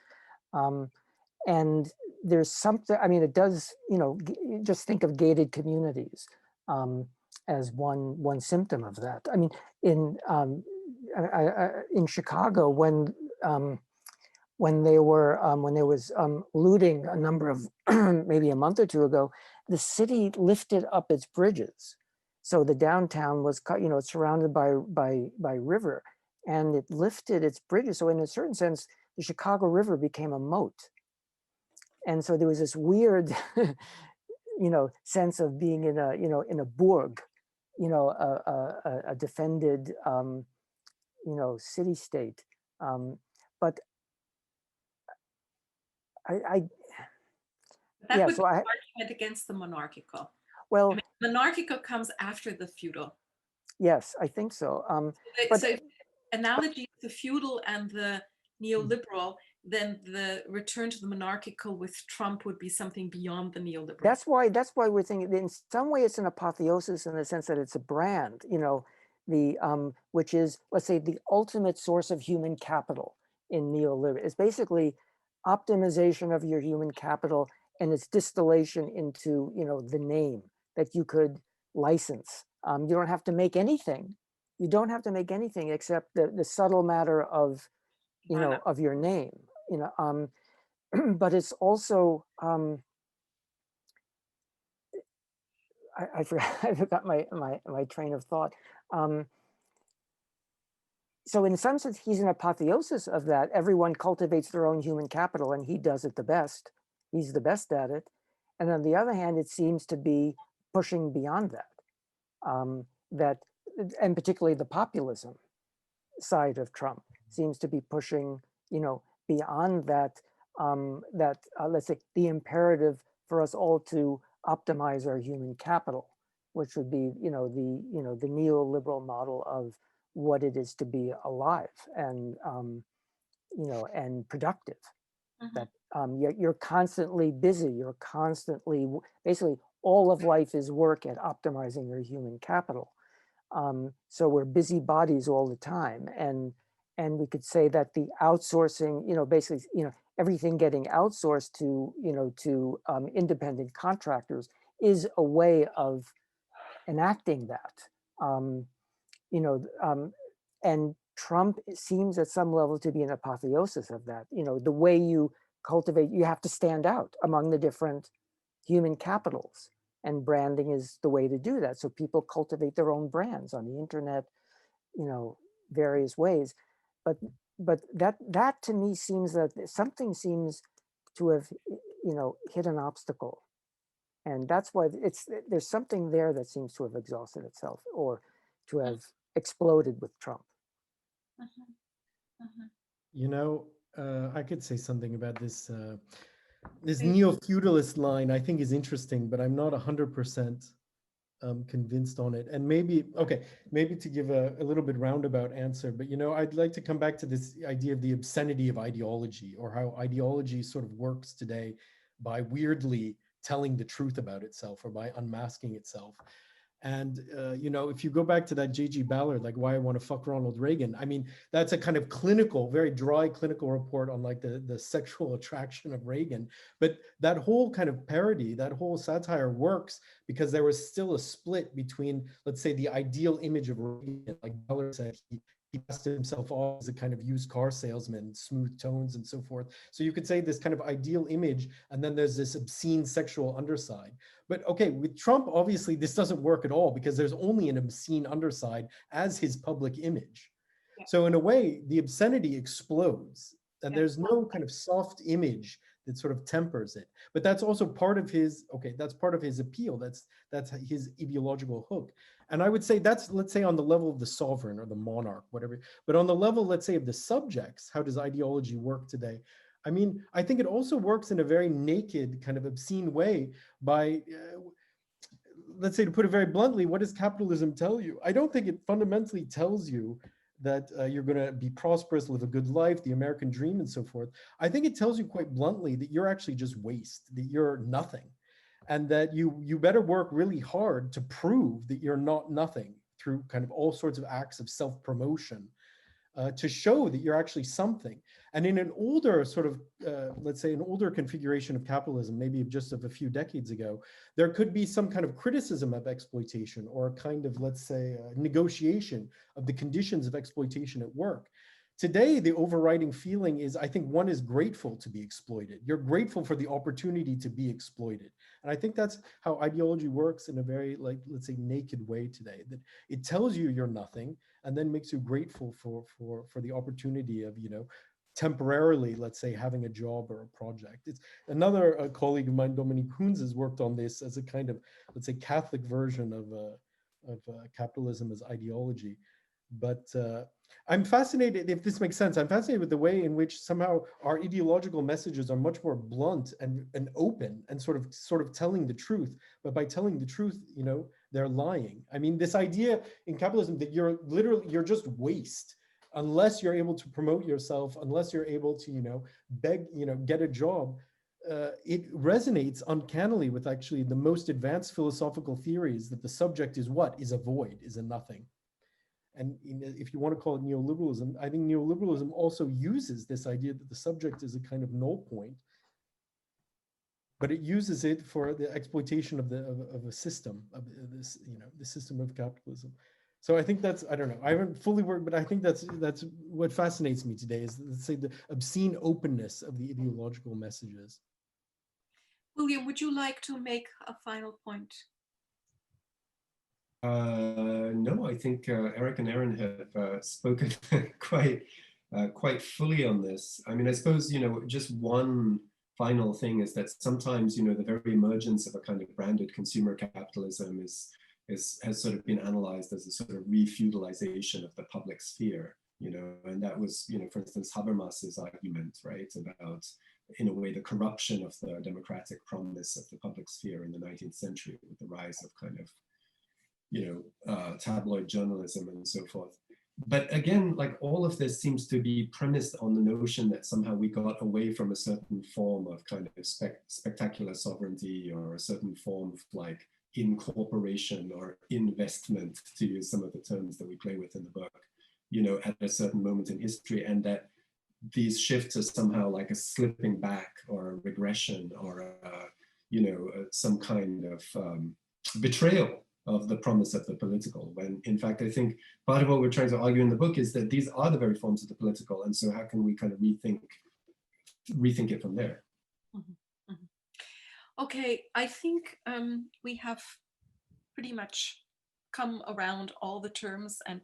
And there's something, I mean, it does, you know, just think of gated communities as one symptom of that. I mean, in Chicago, when there was looting a number of maybe a month or two ago, the city lifted up its bridges. So the downtown was, you know, surrounded by river, and it lifted its bridges. So in a certain sense, the Chicago River became a moat. And so there was this weird, you know, sense of being in a, you know, in a bourg, you know, a defended, you know, city state. But I That yeah, would so be an argument against the monarchical. I well, mean, monarchical comes after the feudal. yes, I think so. But So if analogy to feudal and the neoliberal, then the return to the monarchical with Trump would be something beyond the neoliberal. that's why we're thinking in some way it's an apotheosis in the sense that it's a brand, you know, the which is, let's say, the ultimate source of human capital in neoliberal. It's basically optimization of your human capital and its distillation into, you know, the name that you could license. You don't have to make anything. You don't have to make anything except the subtle matter of, you know, of your name, you know. But it's also I forgot, I forgot my train of thought. So in some sense, he's an apotheosis of that. Everyone cultivates their own human capital, and he does it the best. He's the best at it. And on the other hand, it seems to be pushing beyond that. That, and particularly the populism side of Trump seems to be pushing, you know, beyond that. Let's say the imperative for us all to optimize our human capital, which would be, you know, the neoliberal model of what it is to be alive and, you know, and productive. That you're constantly busy. You're constantly, basically, all of life is work at optimizing your human capital. So we're busy bodies all the time, and we could say that the outsourcing, you know, basically, you know, everything getting outsourced to, you know, to independent contractors is a way of enacting that. You know, and Trump seems at some level to be an apotheosis of that. You know, the way you cultivate, you have to stand out among the different human capitals, and branding is the way to do that. So people cultivate their own brands on the internet, you know, various ways. But that to me seems that something seems to have, you know, hit an obstacle. And that's why there's something there that seems to have exhausted itself or to have exploded with Trump. You know, I could say something about this. This neo-feudalist line I think is interesting, but I'm not 100% convinced on it. And maybe, okay, maybe to give a little bit roundabout answer, but you know, I'd like to come back to this idea of the obscenity of ideology, or how ideology sort of works today by weirdly telling the truth about itself or by unmasking itself. And, you know, if you go back to that J.G. Ballard, like Why I Want to Fuck Ronald Reagan, I mean, that's a kind of clinical, very dry clinical report on like the sexual attraction of Reagan. But that whole kind of parody, that whole satire works because there was still a split between, let's say, the ideal image of Reagan, like Ballard said, he tested himself off as a kind of used car salesman, smooth tones and so forth. So you could say this kind of ideal image, and then there's this obscene sexual underside. But okay, with Trump, obviously this doesn't work at all because there's only an obscene underside as his public image. So in a way, the obscenity explodes, and there's no kind of soft image that sort of tempers it. But that's also part of his, okay, that's part of his appeal. That's his ideological hook. And I would say that's, let's say, on the level of the sovereign or the monarch, whatever. But on the level, let's say, of the subjects, how does ideology work today? I mean, I think it also works in a very naked, kind of obscene way by, let's say, to put it very bluntly, what does capitalism tell you? I don't think it fundamentally tells you that you're going to be prosperous, live a good life, the American dream, and so forth. I think it tells you quite bluntly that you're actually just waste, that you're nothing, and that you better work really hard to prove that you're not nothing through kind of all sorts of acts of self-promotion, to show that you're actually something. And in an older sort of, let's say, an older configuration of capitalism, maybe just of a few decades ago, there could be some kind of criticism of exploitation, or a kind of, let's say, negotiation of the conditions of exploitation at work. Today, the overriding feeling is, I think one is grateful to be exploited. You're grateful for the opportunity to be exploited. And I think that's how ideology works in a very, like, let's say, naked way today, that it tells you you're nothing and then makes you grateful for the opportunity of, you know, temporarily, let's say, having a job or a project. It's another colleague of mine, Dominique Koons, has worked on this as a kind of, let's say, Catholic version of capitalism as ideology. But I'm fascinated, if this makes sense, I'm fascinated with the way in which somehow our ideological messages are much more blunt and open and sort of telling the truth. But by telling the truth, you know, they're lying. I mean, this idea in capitalism that you're just waste unless you're able to promote yourself, unless you're able to, you know, beg, you know, get a job. It resonates uncannily with actually the most advanced philosophical theories that the subject is what? Is a void, is a nothing. And if you want to call it neoliberalism, I think neoliberalism also uses this idea that the subject is a kind of null point, but it uses it for the exploitation of a system, of this, you know, the system of capitalism. So I think that's, I don't know, I haven't fully worked, but I think that's what fascinates me today is, let's say, the obscene openness of the ideological messages. William, would you like to make a final point? No, I think Eric and Aaron have spoken quite fully on this. I mean, I suppose, you know, just one final thing is that sometimes, you know, the very emergence of a kind of branded consumer capitalism has sort of been analyzed as a sort of refeudalization of the public sphere, you know, and that was, you know, for instance, Habermas's argument, right, about, in a way, the corruption of the democratic promise of the public sphere in the 19th century with the rise of kind of, you know, tabloid journalism and so forth. But again, like, all of this seems to be premised on the notion that somehow we got away from a certain form of kind of spectacular sovereignty, or a certain form of like incorporation or investment, to use some of the terms that we play with in the book, you know, at a certain moment in history, and that these shifts are somehow like a slipping back or a regression or you know, some kind of betrayal of the promise of the political, when in fact I think part of what we're trying to argue in the book is that these are the very forms of the political, and so how can we kind of rethink it from there? Mm-hmm. Mm-hmm. Okay, I think we have pretty much come around all the terms and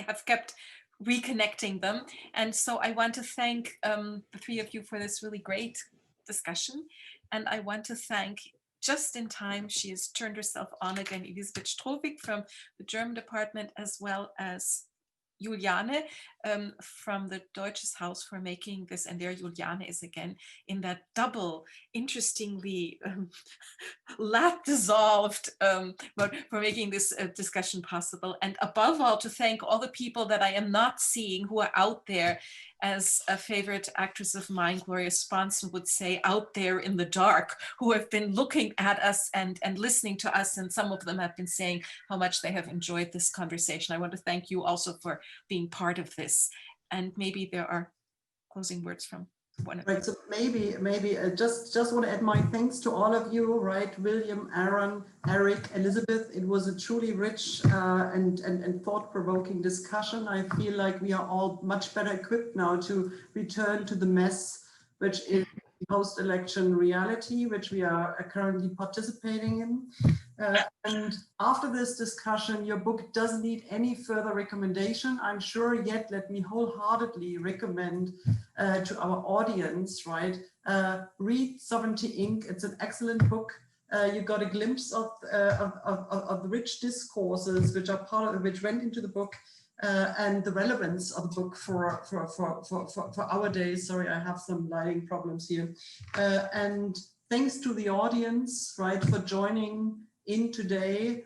have kept reconnecting them, and so I want to thank the three of you for this really great discussion, and I want to thank, just in time, she has turned herself on again, Elisabeth Strohwig from the German department, as well as Juliane from the Deutsches Haus, for making this. And there Juliane is again in that double, interestingly lap dissolved, but for making this discussion possible. And above all, to thank all the people that I am not seeing who are out there, as a favorite actress of mine, Gloria Swanson, would say, out there in the dark, who have been looking at us and listening to us. And some of them have been saying how much they have enjoyed this conversation. I want to thank you also for being part of this. And maybe there are closing words from one of you. Right, so maybe just want to add my thanks to all of you, right? William, Aaron, Eric, Elizabeth. It was a truly rich and thought-provoking discussion. I feel like we are all much better equipped now to return to the mess, which is post-election reality, which we are currently participating in. And after this discussion, your book doesn't need any further recommendation, I'm sure, yet let me wholeheartedly recommend to our audience, right, read Sovereignty Inc. It's an excellent book. You got a glimpse of the rich discourses which are part of, which went into the book, and the relevance of the book for our days. Sorry, I have some lighting problems here. And thanks to the audience, right, for joining in today.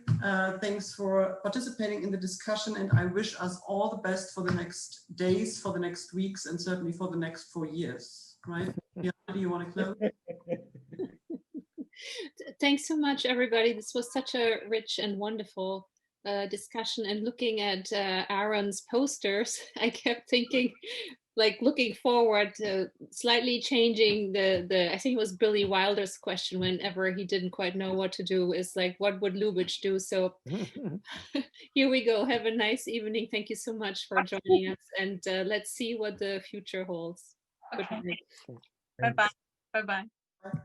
Thanks for participating in the discussion, and I wish us all the best for the next days, for the next weeks, and certainly for the next 4 years, right? Yeah, do you want to close? Thanks so much, everybody. This was such a rich and wonderful discussion. And looking at Aaron's posters, I kept thinking, like, looking forward to slightly changing the I think it was Billy Wilder's question whenever he didn't quite know what to do, is like, what would Lubitsch do? So here we go. Have a nice evening. Thank you so much for joining us, and let's see what the future holds. Good night. Bye-bye. Bye-bye.